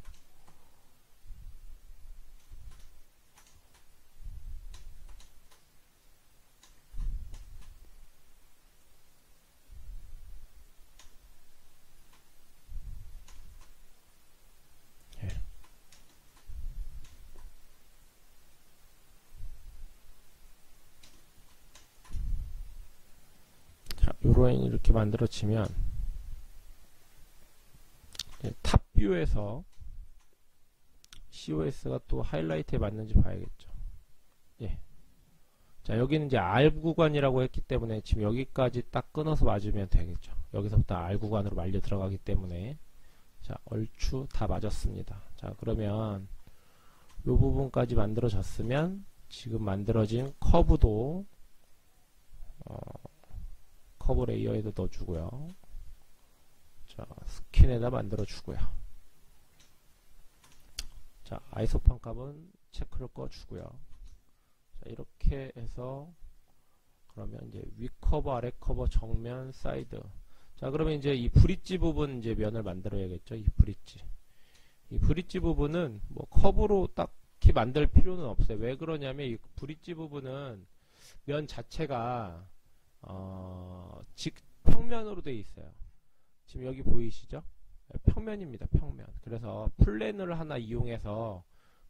요런 이렇게 만들어지면 탑뷰에서 COS가 또 하이라이트에 맞는지 봐야겠죠. 예. 자, 여기는 이제 R 구간이라고 했기 때문에 지금 여기까지 딱 끊어서 맞으면 되겠죠. 여기서부터 R 구간으로 말려 들어가기 때문에 자, 얼추 다 맞았습니다. 자, 그러면 요 부분까지 만들어졌으면 지금 만들어진 커브도 커브 레이어에도 넣어주고요. 자, 스킨에다 만들어주고요. 자, 아이소판 값은 체크를 꺼주고요. 자, 이렇게 해서 그러면 이제 위 커버, 아래 커버, 정면, 사이드. 자, 그러면 이제 이 브릿지 부분 이제 면을 만들어야겠죠. 이 브릿지. 이 브릿지 부분은 뭐 컵으로 딱히 만들 필요는 없어요. 왜 그러냐면 이 브릿지 부분은 면 자체가 평면으로 되어 있어요. 지금 여기 보이시죠? 평면입니다. 평면. 그래서 플랜을 하나 이용해서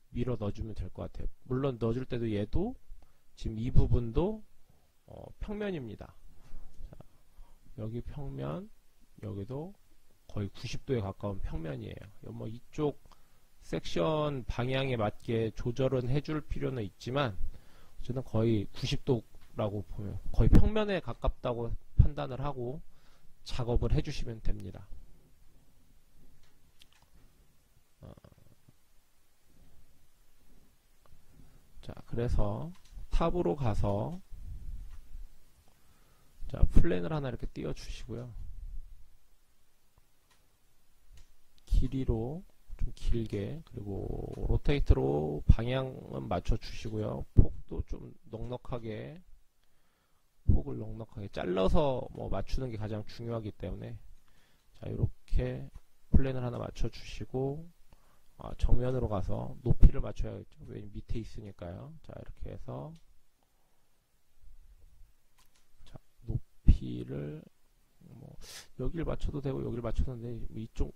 밀어 넣어주면 될 것 같아요. 물론 넣어줄 때도 얘도 지금 이 부분도 평면입니다. 자, 여기 평면, 여기도 거의 90도에 가까운 평면이에요. 뭐 이쪽 섹션 방향에 맞게 조절은 해줄 필요는 있지만 어쨌든 거의 90도라고 보면 거의 평면에 가깝다고 판단을 하고 작업을 해주시면 됩니다. 자, 그래서 탑으로 가서 자, 플랜을 하나 이렇게 띄워 주시고요. 길이로 좀 길게, 그리고 로테이트로 방향은 맞춰 주시고요. 폭도 좀 넉넉하게, 폭을 넉넉하게 잘라서 뭐 맞추는 게 가장 중요하기 때문에 자, 이렇게 플랜을 하나 맞춰 주시고 정면으로 가서 높이를 맞춰야겠죠. 왜냐면 밑에 있으니까요. 자, 이렇게 해서 자, 높이를 뭐 여기를 맞춰도 되고 여기를 맞춰도 되는데 이쪽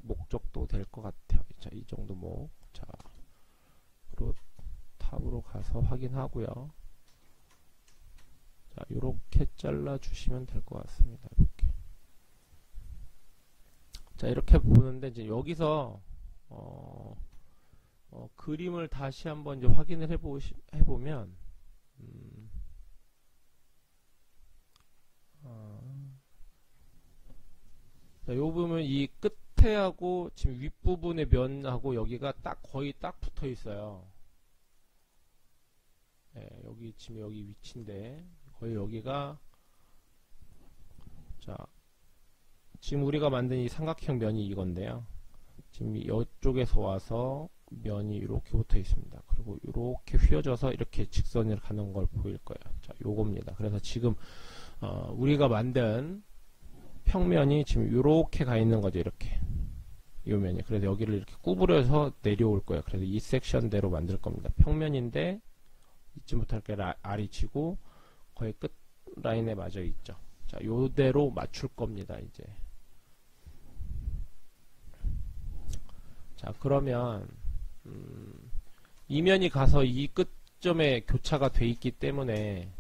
목적도 될 것 같아요. 자, 이 정도 목. 자, 그리고 탑으로 가서 확인하고요. 자, 요렇게 잘라 주시면 될 것 같습니다. 이렇게. 자, 이렇게 보는데 이제 여기서 그림을 다시 한번 이제 확인을 해보면 자, 요 보면 이 끝에하고 지금 윗부분의 면하고 여기가 거의 딱 붙어 있어요. 네, 여기 지금 여기 위치인데 거의 여기가 자, 지금 우리가 만든 이 삼각형 면이 이건데요. 지금 이쪽에서 와서 면이 이렇게 붙어 있습니다. 그리고 이렇게 휘어져서 이렇게 직선으로 가는 걸 보일 거예요. 자, 요겁니다. 그래서 지금 우리가 만든 평면이 지금 이렇게 가 있는 거죠. 이렇게 요 면이. 그래서 여기를 이렇게 구부려서 내려올 거예요. 그래서 이 섹션대로 만들 겁니다. 평면인데 이쯤부터 이렇게 R이 치고 거의 끝 라인에 맞아 있죠. 자, 요대로 맞출 겁니다. 이제. 자, 그러면 이면이 가서 이 끝점에 교차가 돼 있기 때문에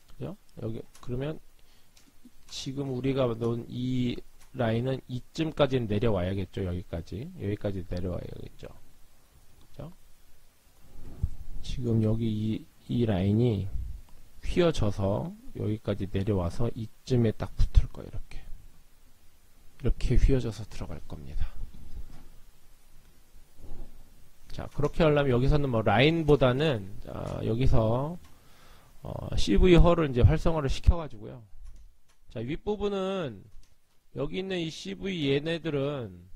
그죠? 여기 그러면 지금 우리가 놓은 이 라인은 이쯤까지는 내려와야겠죠. 여기까지 내려와야겠죠. 그죠? 지금 여기 이 라인이 휘어져서 여기까지 내려와서 이쯤에 딱 붙을 거예요. 이렇게 휘어져서 들어갈 겁니다. 자, 그렇게 하려면 여기서는 뭐 라인보다는 여기서 CV 헐을 이제 활성화를 시켜가지고요. 자, 윗부분은 여기 있는 이 CV 얘네들은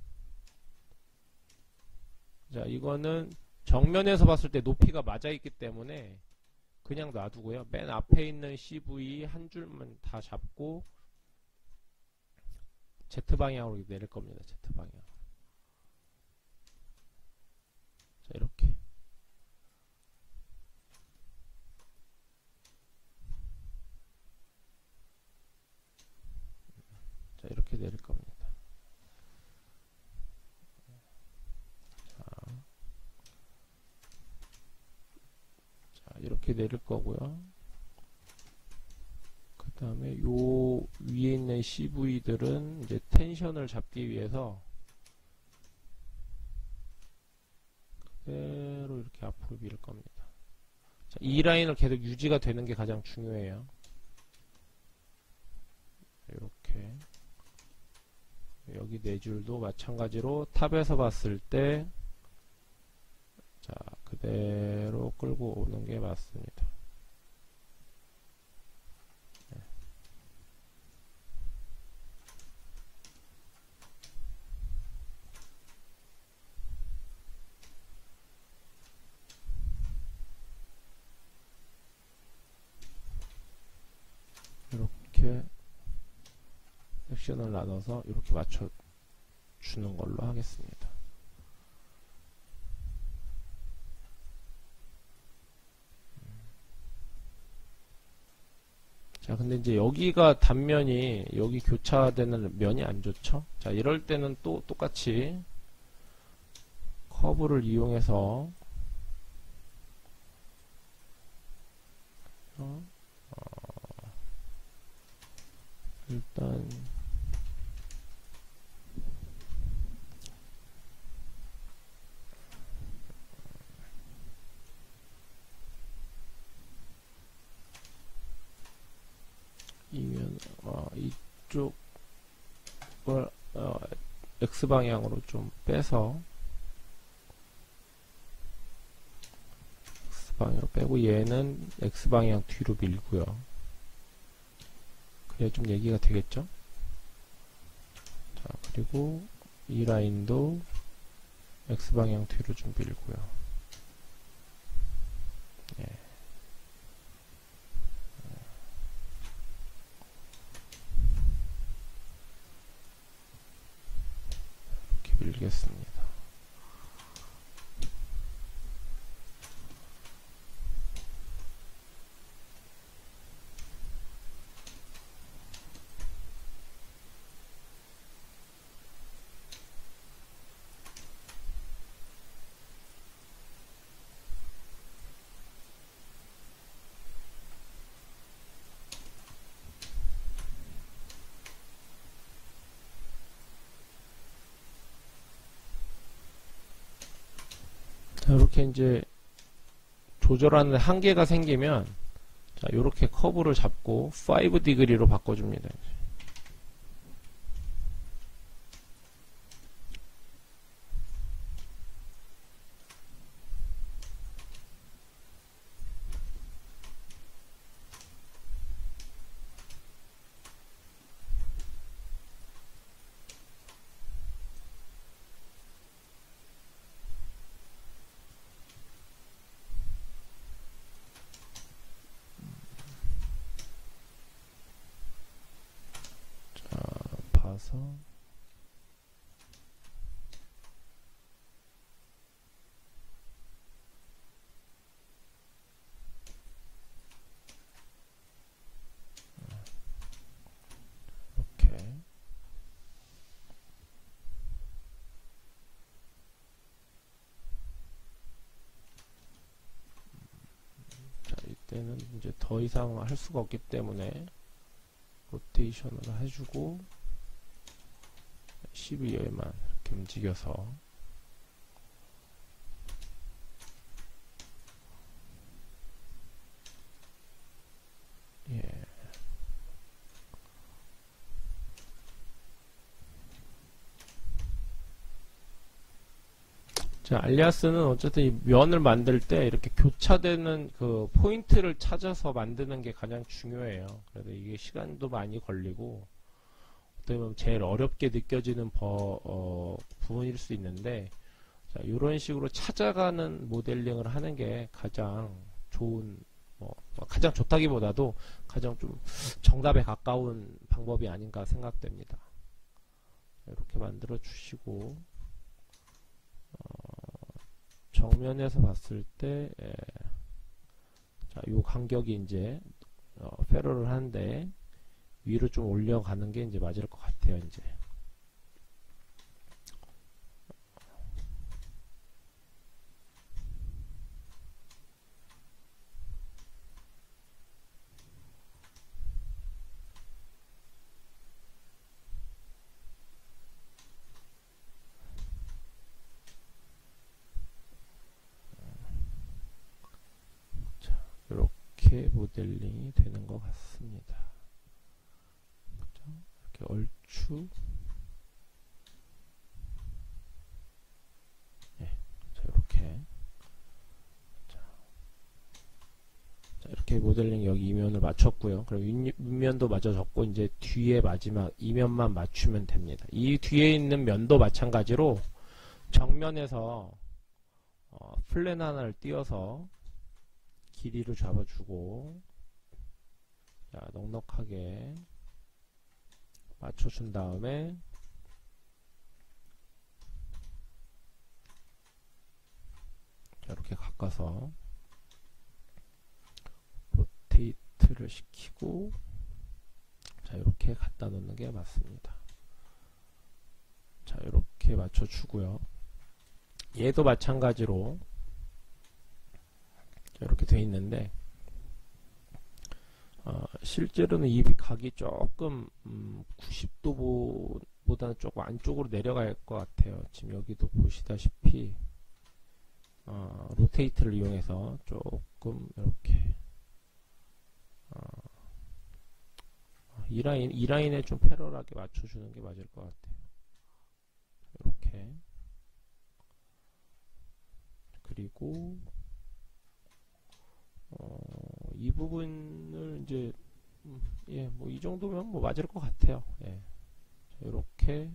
자, 이거는 정면에서 봤을 때 높이가 맞아 있기 때문에 그냥 놔두고요. 맨 앞에 있는 CV 한 줄만 다 잡고 Z방향으로 내릴 겁니다. Z방향. 자, 이렇게. 자, 이렇게 내릴 겁니다. 자, 이렇게 내릴 거고요. 그 다음에 요 위에 있는 CV들은 이제 텐션을 잡기 위해서 그대로 이렇게 앞으로 밀 겁니다. 자, 이 라인을 계속 유지가 되는 게 가장 중요해요. 이렇게 여기 네 줄도 마찬가지로 탑에서 봤을 때 자, 그대로 끌고 오는 게 맞습니다. 섹션을 나눠서 이렇게 맞춰 주는 걸로 하겠습니다. 자, 근데 이제 여기가 단면이 여기 교차되는 면이 안 좋죠. 자, 이럴 때는 또 똑같이 커브를 이용해서 일단 이면 이쪽을 X방향으로 좀 빼서 X방향으로 빼고 얘는 X방향 뒤로 밀고요. 그래야 좀 얘기가 되겠죠? 자, 그리고 이 라인도 X방향 뒤로 좀 밀고요. 예. 이렇게 밀겠습니다. 자, 이렇게 이제 조절하는 한계가 생기면 자, 이렇게 커브를 잡고 5디그리로 바꿔줍니다. 봐서 이렇게 자, 이때는 이제 더 이상 할 수가 없기 때문에 로테이션을 해주고 12여에만 이렇게 움직여서 예. 자, 알리아스는 어쨌든 이 면을 만들 때 이렇게 교차되는 그 포인트를 찾아서 만드는 게 가장 중요해요. 그래서 이게 시간도 많이 걸리고 어떻게 보면 제일 어렵게 느껴지는 부분일 수 있는데 자, 이런 식으로 찾아가는 모델링을 하는 게 가장 좋은 가장 좋다기보다도 가장 좀 정답에 가까운 방법이 아닌가 생각됩니다. 이렇게 만들어 주시고 정면에서 봤을 때 자, 요 간격이 이제 페러를 하는데 위로 좀 올려가는 게 이제 맞을 것 같아요. 이제 이렇게 모델링이 되는 것 같습니다. 그렇죠? 이렇게 얼추 이렇게 자, 이렇게 모델링 여기 이면을 맞췄고요. 그럼 윗면도 맞춰졌고 이제 뒤에 마지막 이면만 맞추면 됩니다. 이 뒤에 있는 면도 마찬가지로 정면에서 플랜 하나를 띄워서 길이를 잡아주고 자, 넉넉하게 맞춰준 다음에 이렇게 가까서 로테이트를 시키고 자 이렇게 갖다 놓는 게 맞습니다. 자 이렇게 맞춰주고요. 얘도 마찬가지로 이렇게 돼 있는데 실제로는 이 각이 조금 90도보다는 조금 안쪽으로 내려갈 것 같아요. 지금 여기도 보시다시피 로테이트를 이용해서 조금 이렇게 이 라인에 좀 패러하게 맞춰주는 게 맞을 것 같아요. 이렇게 그리고 이 부분을 이제 예, 뭐 이 정도면 뭐 맞을 것 같아요. 예. 이렇게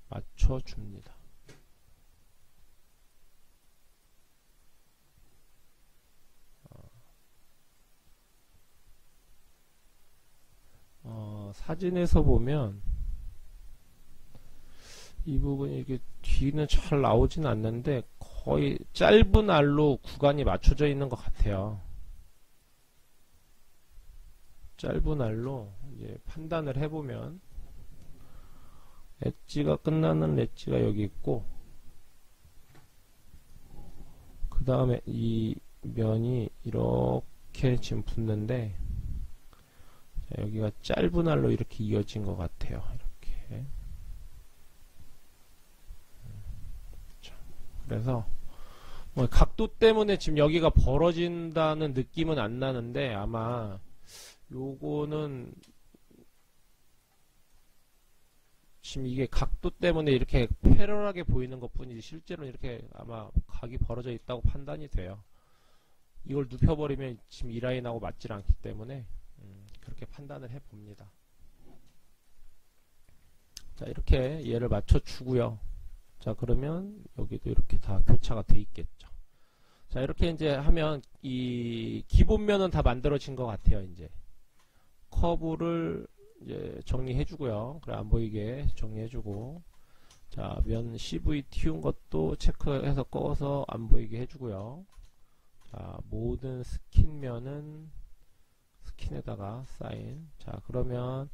맞춰줍니다. 사진에서 보면 이 부분이 이게 뒤는 잘 나오진 않는데 거의 짧은 알로 구간이 맞춰져 있는 것 같아요. 짧은 알로 이제 판단을 해보면 엣지가 끝나는 엣지가 여기 있고 그 다음에 이 면이 이렇게 지금 붙는데 자, 여기가 짧은 알로 이렇게 이어진 것 같아요. 이렇게 자, 그래서 뭐 각도 때문에 지금 여기가 벌어진다는 느낌은 안 나는데 아마 요거는 지금 이게 각도 때문에 이렇게 패러하게 보이는 것 뿐이지 실제로는 이렇게 아마 각이 벌어져 있다고 판단이 돼요. 이걸 눕혀버리면 지금 이 라인하고 맞질 않기 때문에 그렇게 판단을 해봅니다. 자 이렇게 얘를 맞춰주고요. 자 그러면 여기도 이렇게 다 교차가 돼 있겠죠. 자 이렇게 이제 하면 이 기본면은 다 만들어진 것 같아요. 이제 커브를 이제 정리해주고요. 그래 안 보이게 정리해주고 자 면 CV 틔운 것도 체크해서 꺼서 안 보이게 해주고요. 자 모든 스킨면은 스킨에다가 사인. 자 그러면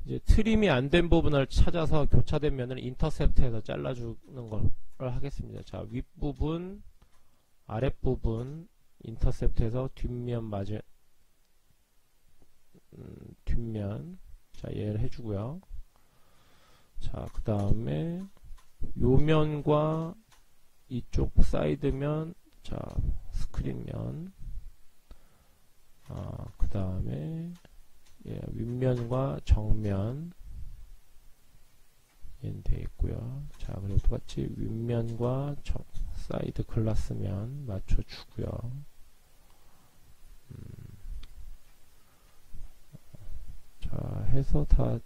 이제 트림이 안 된 부분을 찾아서 교차된 면을 인터셉트해서 잘라주는 걸 하겠습니다. 자 윗부분 아랫부분 인터셉트해서 뒷면 맞은 뒷면 자 얘를 해주고요. 자 그 다음에 요면과 이쪽 사이드면 자 스크린면 그 다음에 예, 윗면과 정면 얘는 되어 있고요. 자 그리고 똑같이 윗면과 사이드 글라스면 맞춰주고요. 자 해서 다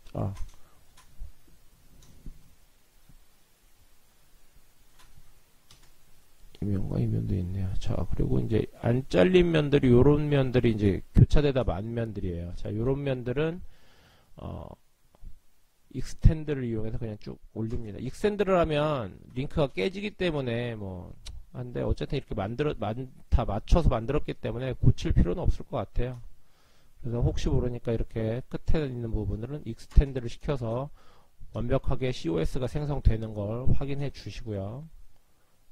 이면과 이면도 있네요. 자 그리고 이제 안 잘린 면들이 요런 면들이 이제 교차되다 만 면들이에요. 자 요런 면들은 익스텐드를 이용해서 그냥 쭉 올립니다. 익스텐드를 하면 링크가 깨지기 때문에 뭐 한데 어쨌든 이렇게 다 맞춰서 만들었기 때문에 고칠 필요는 없을 것 같아요. 그래서 혹시 모르니까 이렇게 끝에 있는 부분들은 익스텐드를 시켜서 완벽하게 COS가 생성되는 걸 확인해 주시고요.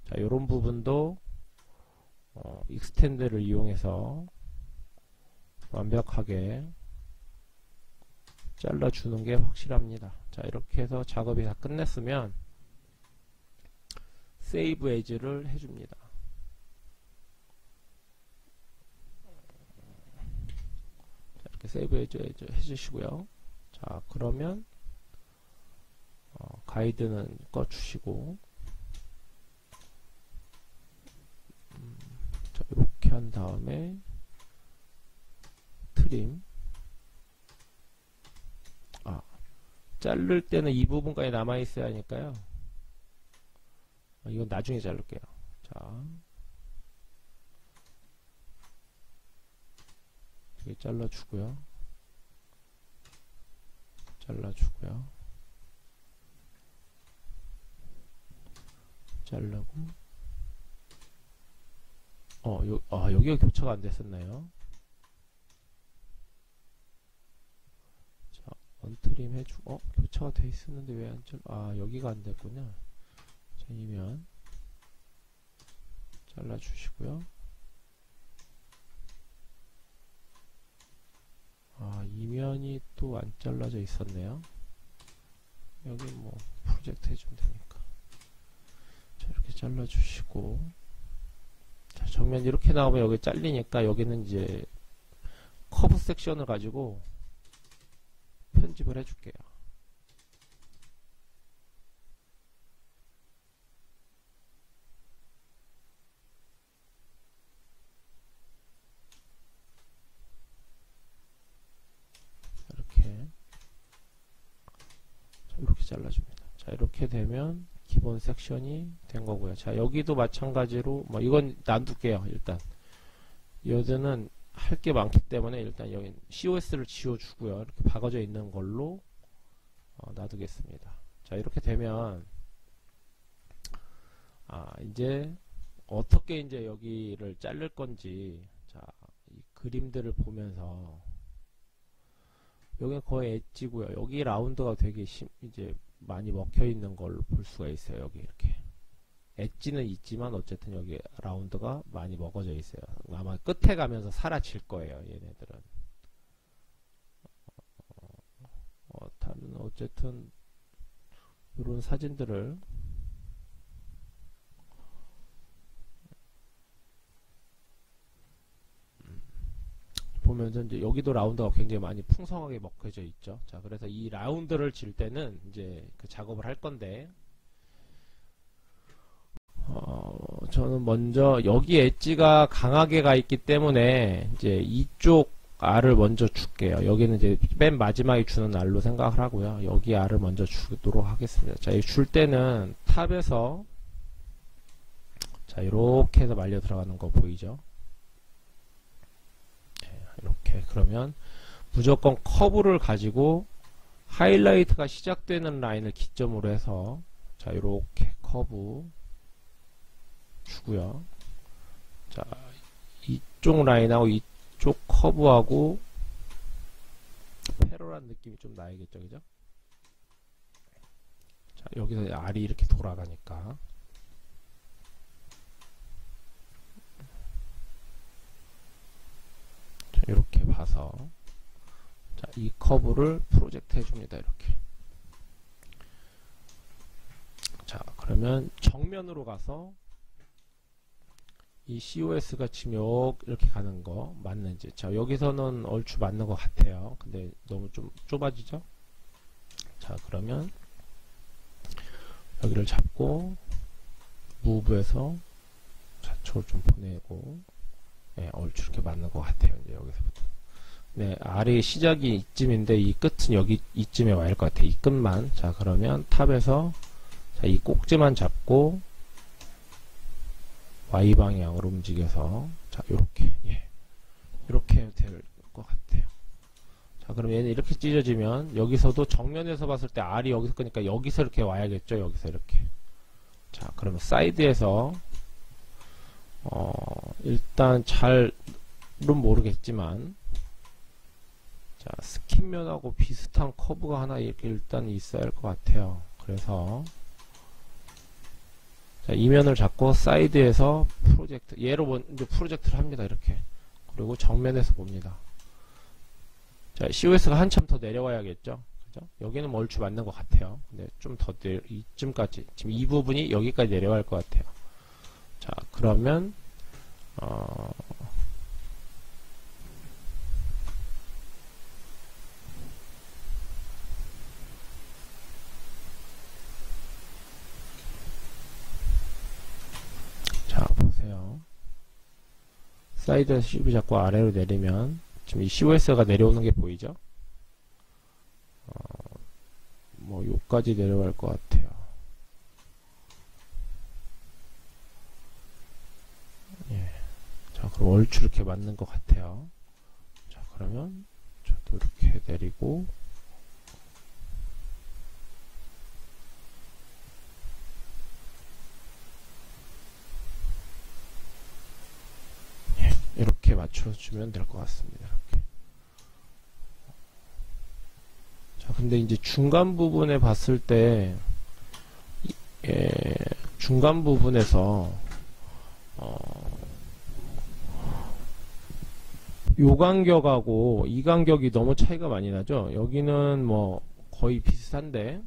자, 요런 부분도 익스텐드를 이용해서 완벽하게 잘라주는 게 확실합니다. 자, 이렇게 해서 작업이 다 끝냈으면 세이브 에즈를 해줍니다. 자, 이렇게 세이브 에즈 해주시고요. 자, 그러면 가이드는 꺼주시고 자, 이렇게 한 다음에 트림 자를 때는 이 부분까지 남아 있어야 하니까요. 이건 나중에 자를게요. 자, 여기 잘라주고요. 잘라주고요. 자르고 여기가 교차가 안 됐었나요? 자, 언트림 해주고 교차가 돼 있었는데 왜 안 여기가 안 됐구나. 자, 이면 잘라주시고요. 이면이 또 안 잘라져 있었네요. 여기 뭐 프로젝트 해주면 되니까. 자, 이렇게 잘라주시고, 자, 정면 이렇게 나오면 여기 잘리니까 여기는 이제 커브 섹션을 가지고 편집을 해줄게요. 이렇게 잘라줍니다. 자, 이렇게 되면 기본 섹션이 된 거고요. 자, 여기도 마찬가지로 이건 놔둘게요. 일단 여기는 할 게 많기 때문에 일단 여기 COS를 지워주고요. 이렇게 박아져 있는 걸로 놔두겠습니다. 자, 이렇게 되면 이제 어떻게 이제 여기를 자를 건지, 자, 이 그림들을 보면서 여기는 거의 엣지고요. 여기 라운드가 되게 이제 많이 먹혀 있는 걸 볼 수가 있어요. 여기 이렇게 엣지는 있지만 어쨌든 여기 라운드가 많이 먹어져 있어요. 아마 끝에 가면서 사라질 거예요. 얘네들은. 다른 어쨌든 이런 사진들을 보면서 이제 여기도 라운드가 굉장히 많이 풍성하게 먹혀져 있죠. 자, 그래서 이 라운드를 질 때는 이제 그 작업을 할 건데, 저는 먼저 여기 엣지가 강하게 가 있기 때문에 이제 이쪽 알을 먼저 줄게요. 여기는 이제 맨 마지막에 주는 알로 생각을 하고요. 여기 알을 먼저 주도록 하겠습니다. 자, 이 줄 때는 탑에서 자, 이렇게 해서 말려 들어가는 거 보이죠? 이렇게. 그러면 무조건 커브를 가지고 하이라이트가 시작되는 라인을 기점으로 해서 자, 이렇게 커브 주고요. 자, 이쪽 라인하고 이쪽 커브하고 패러란 느낌이 좀 나야겠죠, 그죠? 자, 여기서 알이 이렇게 돌아가니까 자, 이렇게 봐서 자, 이 커브를 프로젝트 해줍니다. 이렇게. 자, 그러면 정면으로 가서 이 COS가 지금 이렇게 가는 거 맞는지. 자, 여기서는 얼추 맞는 것 같아요. 근데 너무 좀 좁아지죠? 자, 그러면 여기를 잡고 무브에서 좌측으로 좀 보내고, 네, 얼추 이렇게 맞는 것 같아요. 이제 여기서부터. 네, 아래 시작이 이쯤인데 이 끝은 여기 이쯤에 와야 할 것 같아요. 이 끝만. 자, 그러면 탑에서 자, 이 꼭지만 잡고 Y 방향으로 움직여서 자, 요렇게, 예, 이렇게 될 것 같아요. 자, 그럼 얘는 이렇게 찢어지면 여기서도 정면에서 봤을 때 R이 여기서 끄니까 여기서 이렇게 와야겠죠. 여기서 이렇게. 자, 그러면 사이드에서 일단 잘은 모르겠지만 자, 스킨면하고 비슷한 커브가 하나 이렇게 일단 있어야 할 것 같아요. 그래서 자, 이면을 잡고 사이드에서 프로젝트, 얘로 먼저 프로젝트를 합니다. 이렇게. 그리고 정면에서 봅니다. 자, COS가 한참 더 내려와야겠죠. 그죠? 여기는 뭐 얼추 맞는 것 같아요. 근데 좀 더 이쯤까지. 지금 이 부분이 여기까지 내려갈 것 같아요. 자, 그러면, 자, 보세요. 사이드에서 CV 잡고 아래로 내리면, 지금 이 COS가 내려오는 게 보이죠? 뭐, 요까지 내려갈 것 같아요. 예. 자, 그럼 얼추 이렇게 맞는 것 같아요. 자, 그러면, 저도 이렇게 내리고, 맞춰주면 될 것 같습니다. 이렇게. 자, 근데 이제 중간 부분에 봤을 때, 중간 부분에서, 요 간격하고 이 간격이 너무 차이가 많이 나죠? 여기는 뭐 거의 비슷한데,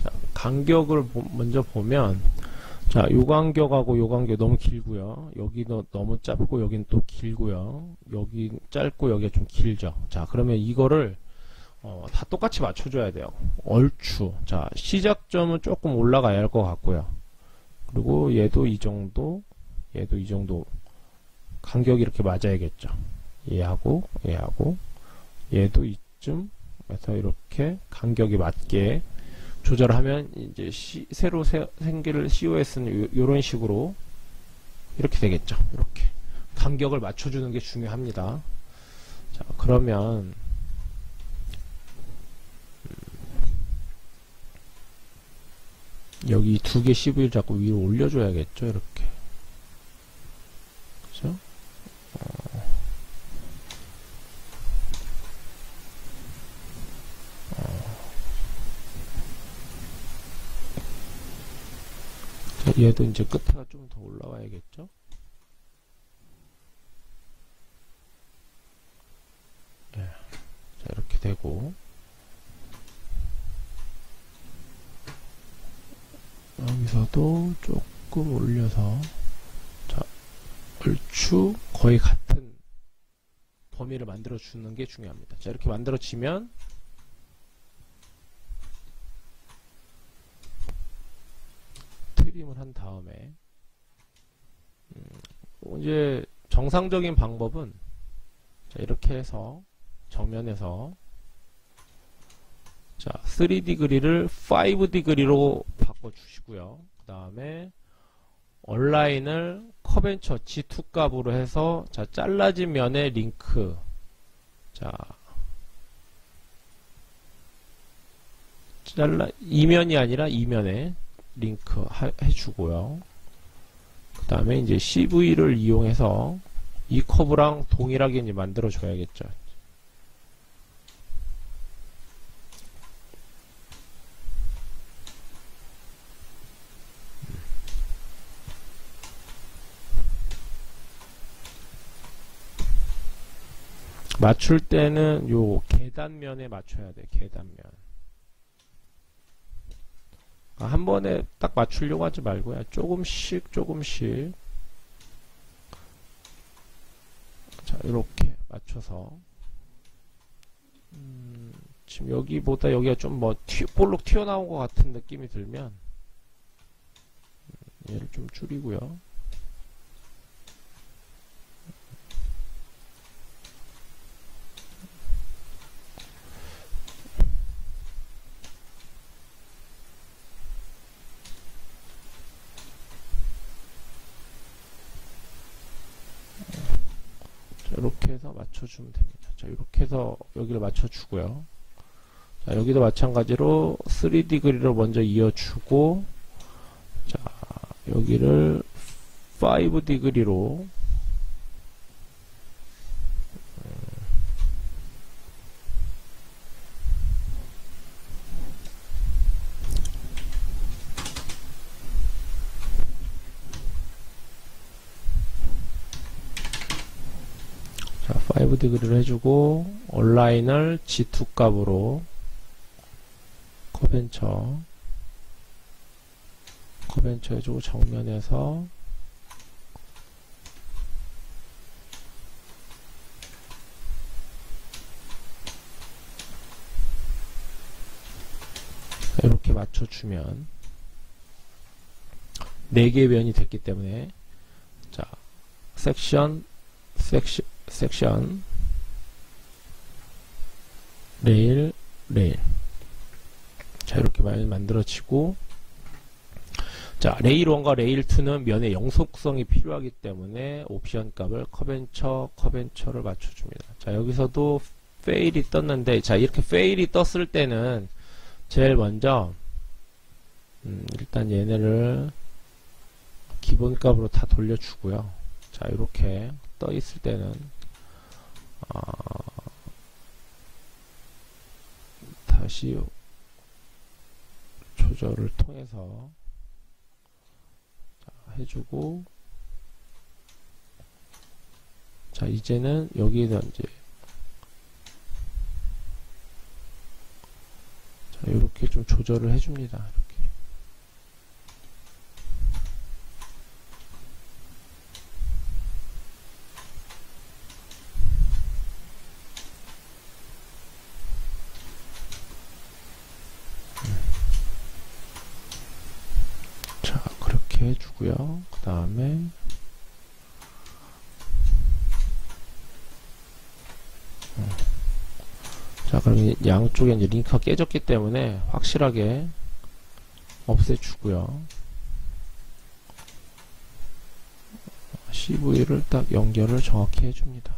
자, 간격을 먼저 보면, 자, 요 간격하고 요 간격 너무 길고요. 여기도 너무 짧고 여긴 또 길고요. 여기 짧고 여기가 좀 길죠. 자, 그러면 이거를 다 똑같이 맞춰줘야 돼요. 얼추. 자, 시작점은 조금 올라가야 할 것 같고요. 그리고 얘도 이 정도, 얘도 이 정도 간격이 이렇게 맞아야겠죠. 얘하고 얘하고 얘도 이쯤 해서 이렇게 간격이 맞게 조절하면 이제 새로 생길 COS는 이런 식으로 이렇게 되겠죠. 이렇게 간격을 맞춰주는 게 중요합니다. 자, 그러면 여기 두 개 CV를 자꾸 위로 올려줘야겠죠. 이렇게. 그죠? 얘도 이제 끝에가 좀 더 올라와야겠죠? 예. 자, 이렇게 되고. 여기서도 조금 올려서, 자, 얼추 거의 같은 범위를 만들어 주는 게 중요합니다. 자, 이렇게 만들어지면, 트림을 한 다음에, 이제 정상적인 방법은, 자, 이렇게 해서, 정면에서, 자, 3디그리를 5디그리로 바꿔주시고요. 그 다음에 얼라인을 커벤처 G2 값으로 해서, 자, 잘라진 면의 링크, 자, 이면이 아니라 이면에 링크 해주고요. 그 다음에 이제 CV를 이용해서 이 커브랑 동일하게 이제 만들어 줘야겠죠. 맞출 때는 요 계단면에 맞춰야 돼. 계단면. 한 번에 딱 맞추려고 하지 말고요. 조금씩 자, 이렇게 맞춰서 지금 여기보다 여기가 좀 뭐 볼록 튀어나온 것 같은 느낌이 들면 얘를 좀 줄이고요. 이렇게 해서 맞춰주면 됩니다. 자, 이렇게 해서 여기를 맞춰주고요. 자, 여기도 마찬가지로 3디그리로 먼저 이어주고, 자, 여기를 5디그리로, 자, 5디그리로 해주고, 얼라인을 G2 값으로, 커벤처 해주고, 정면에서, 이렇게 맞춰주면 4개의 면이 됐기 때문에, 자, 섹션 레일 자, 이렇게 만들어지고, 자, 레일 1과 레일 2는 면의 영속성이 필요하기 때문에 옵션 값을 커벤처를 맞춰줍니다. 자, 여기서도 페일이 떴는데, 자, 이렇게 페일이 떴을 때는, 제일 먼저 일단 얘네를 기본값으로 다 돌려주고요. 자, 이렇게 떠 있을 때는 다시 조절을 통해서 해주고, 자, 이제는 여기에다 이제 자, 이렇게 좀 조절을 해줍니다. 이렇게. 자, 그렇게 해주고요. 그 다음에 자, 그럼 양쪽에 이제 링크가 깨졌기 때문에 확실하게 없애주고요. CV를 딱 연결을 정확히 해줍니다.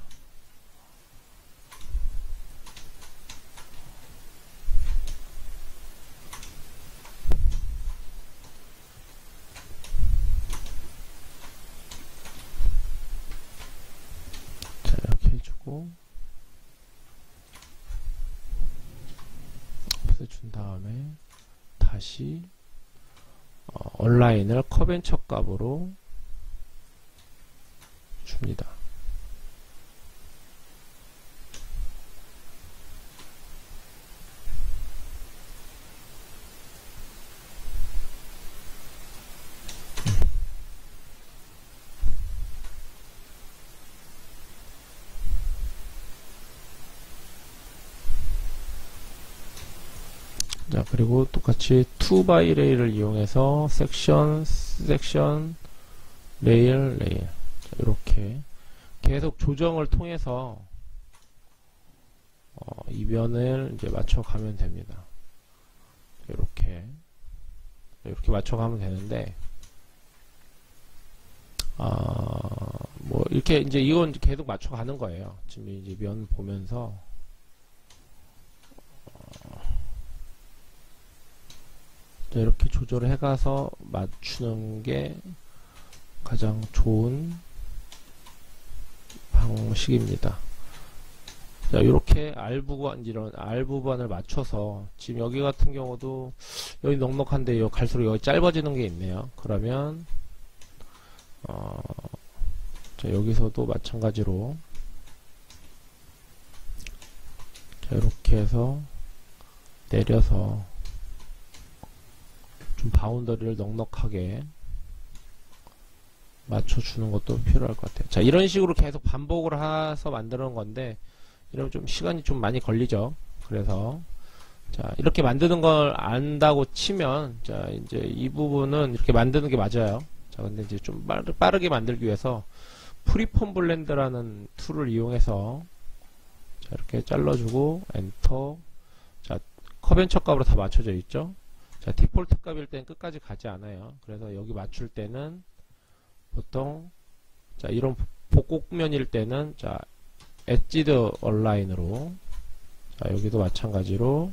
자, 이렇게 해주고 없애준 다음에 다시 온라인을 컵앤처 값으로 줍니다. 자, 그리고 똑같이 2by 레일을 이용해서 섹션, 레일. 자, 이렇게 계속 조정을 통해서 이 면을 이제 맞춰가면 됩니다. 이렇게 맞춰가면 되는데, 뭐 이렇게 이제 이건 계속 맞춰가는 거예요. 지금 이제 면 보면서 이렇게 조절을 해가서 맞추는 게 가장 좋은 방식입니다. 자, 이렇게 이런 R 부분을 맞춰서 지금 여기 같은 경우도 여기 넉넉한데 여기 갈수록 여기 짧아지는 게 있네요. 그러면 자, 여기서도 마찬가지로 자, 이렇게 해서 내려서 좀 바운더리를 넉넉하게 맞춰주는 것도 필요할 것 같아요. 자, 이런 식으로 계속 반복을 해서 만드는 건데 이러면 좀 시간이 좀 많이 걸리죠. 그래서 자, 이렇게 만드는 걸 안다고 치면 자, 이제 이 부분은 이렇게 만드는 게 맞아요. 자, 근데 이제 좀 빠르게 만들기 위해서 프리폼 블렌더라는 툴을 이용해서 자, 이렇게 잘라주고 엔터. 자, 컵앤처 값으로 다 맞춰져 있죠. 자, 디폴트 값일 땐 끝까지 가지 않아요. 그래서 여기 맞출 때는 보통 자, 이런 복곡면일 때는 자, 엣지드 얼라인으로 자, 여기도 마찬가지로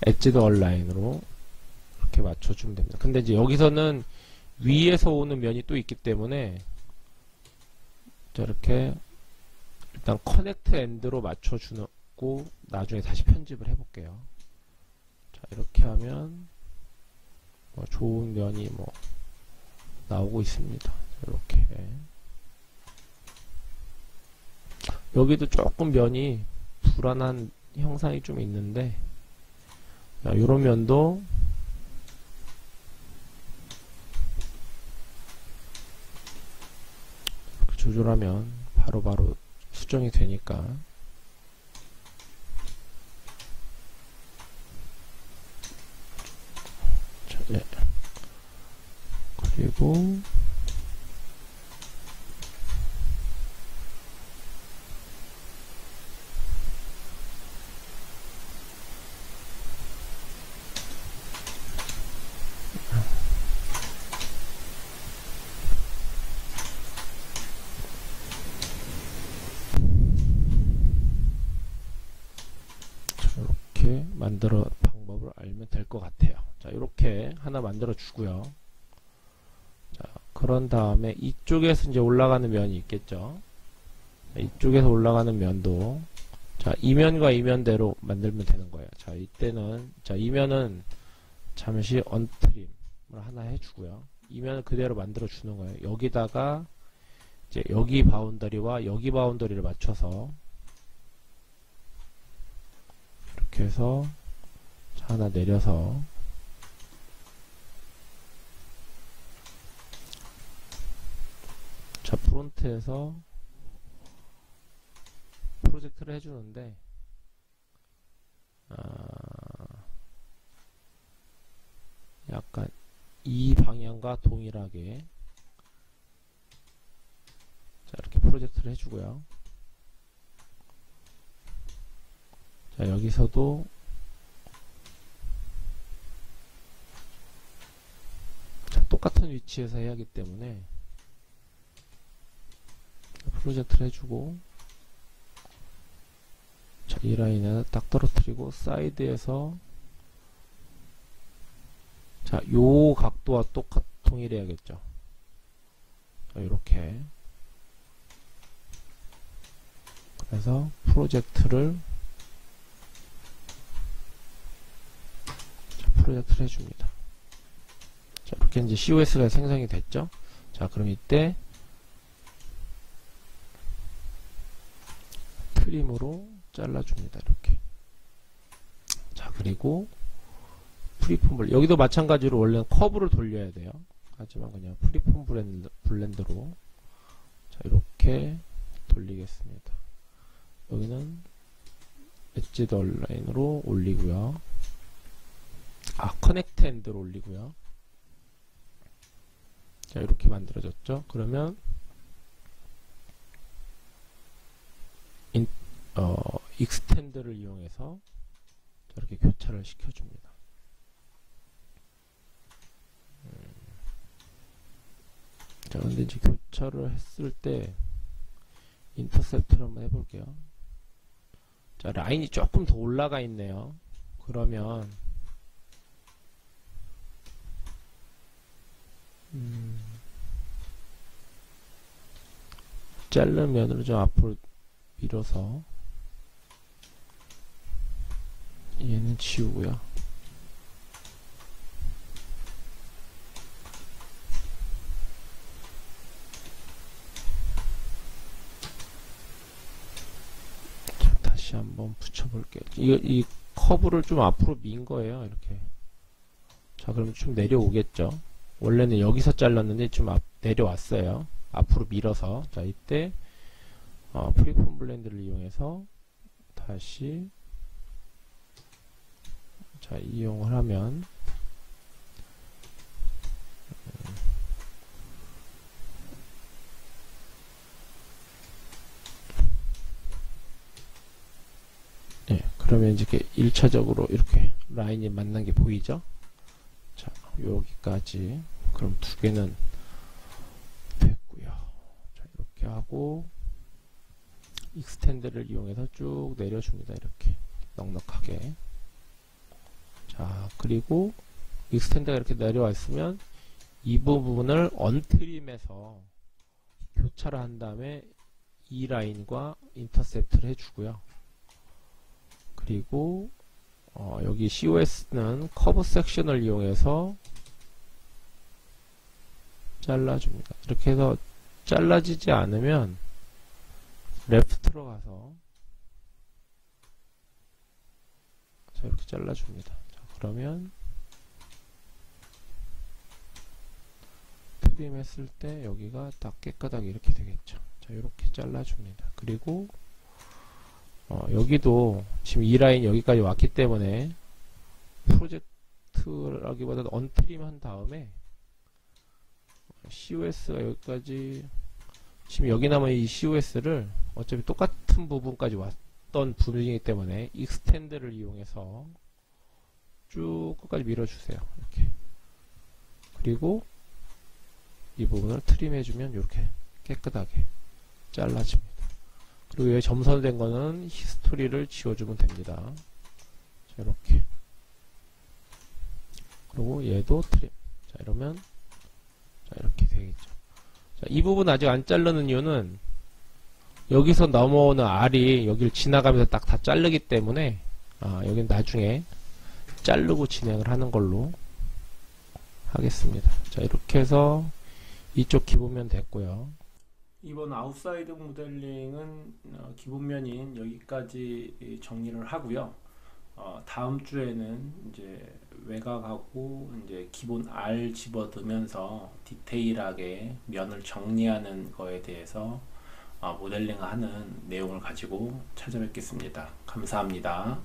엣지드 얼라인으로 이렇게 맞춰주면 됩니다. 근데 이제 여기서는 위에서 오는 면이 또 있기 때문에 자, 이렇게 일단 커넥트 엔드로 맞춰주고 나중에 다시 편집을 해볼게요. 자, 이렇게 하면 뭐 좋은 면이 뭐 나오고 있습니다. 이렇게 여기도 조금 면이 불안한 형상이 좀 있는데 자, 이런 면도 이렇게 조절하면 바로바로 수정이 되니까 자, 예. 그리고 방법을 알면 될 것 같아요. 자, 이렇게 하나 만들어 주고요. 자, 그런 다음에 이쪽에서 이제 올라가는 면이 있겠죠. 자, 이쪽에서 올라가는 면도 자, 이면과 이면대로 만들면 되는 거예요. 자, 이때는 자, 이면은 잠시 언트림을 하나 해주고요. 이면을 그대로 만들어 주는 거예요. 여기다가 이제 여기 바운더리와 여기 바운더리를 맞춰서 이렇게 해서 자, 하나 내려서 자, 프론트에서 프로젝트를 해주는데 약간 이 방향과 동일하게 자, 이렇게 프로젝트를 해주고요. 자, 여기서도 자, 똑같은 위치에서 해야 하기 때문에 프로젝트를 해주고 자, 이 라인을 딱 떨어뜨리고 사이드에서 자, 요 각도와 동일해야겠죠. 자, 요렇게 그래서 프로젝트를 해줍니다. 자, 이렇게 이제 COS가 생성이 됐죠. 자, 그럼 이때 트림으로 잘라줍니다. 이렇게. 자, 그리고 프리폼 여기도 마찬가지로 원래는 커브를 돌려야 돼요. 하지만 그냥 프리폼 블렌더로 자, 이렇게 돌리겠습니다. 여기는 엣지 얼라인으로 올리고요. 커넥트 엔드로 올리고요. 자, 이렇게 만들어졌죠. 그러면 익스텐드를 이용해서 이렇게 교차를 시켜줍니다. 자, 근데 이제 교차를 했을 때 인터셉트를 한번 해볼게요. 자, 라인이 조금 더 올라가 있네요. 그러면 자른 면으로 좀 앞으로 밀어서 얘는 지우고요. 자, 다시 한번 붙여볼게요. 이 커브를 좀 앞으로 민 거예요. 이렇게. 자, 그러면 좀 내려오겠죠. 원래는 여기서 잘랐는데 좀 내려왔어요. 앞으로 밀어서. 자, 이때 프리폼 블렌드를 이용해서 다시 자, 이용을 하면 네, 그러면 이제 1차적으로 이렇게 라인이 만난 게 보이죠? 자, 여기까지. 그럼 두 개는 됐고요. 자, 이렇게 하고 익스텐드를 이용해서 쭉 내려줍니다. 이렇게 넉넉하게. 자, 그리고 익스텐드가 이렇게 내려와 있으면 이 부분을 언트림해서 교차를 한 다음에 이 라인과 인터셉트를 해주고요. 그리고 여기 COS는 커브 섹션을 이용해서 잘라줍니다. 이렇게 해서 잘라지지 않으면 레프트로 가서 자, 이렇게 잘라줍니다. 자, 그러면 트림 했을 때 여기가 딱 깨끗하게 이렇게 되겠죠. 자, 이렇게 잘라줍니다. 그리고 여기도 지금 이 라인 여기까지 왔기 때문에 프로젝트라기보다는 언트림 한 다음에 COS가 여기까지 지금 여기 남은 이 COS를 어차피 똑같은 부분까지 왔던 부분이기 때문에 익스텐드를 이용해서 쭉 끝까지 밀어주세요. 이렇게. 그리고 이 부분을 트림해주면 이렇게 깨끗하게 잘라집니다. 그리고 여기 점선된 거는 히스토리를 지워주면 됩니다. 이렇게. 그리고 얘도 트림. 자, 이러면 자, 이렇게 되겠죠. 자, 이 부분 아직 안 자르는 이유는 여기서 넘어오는 알이 여기를 지나가면서 딱 다 자르기 때문에 여긴 나중에 자르고 진행을 하는 걸로 하겠습니다. 자, 이렇게 해서 이쪽 기본면 됐고요. 이번 아웃사이드 모델링은 기본면인 여기까지 정리를 하고요. 다음 주에는 이제 외곽하고 이제 기본 알 집어넣으면서 디테일하게 면을 정리하는 거에 대해서 모델링하는 내용을 가지고 찾아뵙겠습니다. 감사합니다.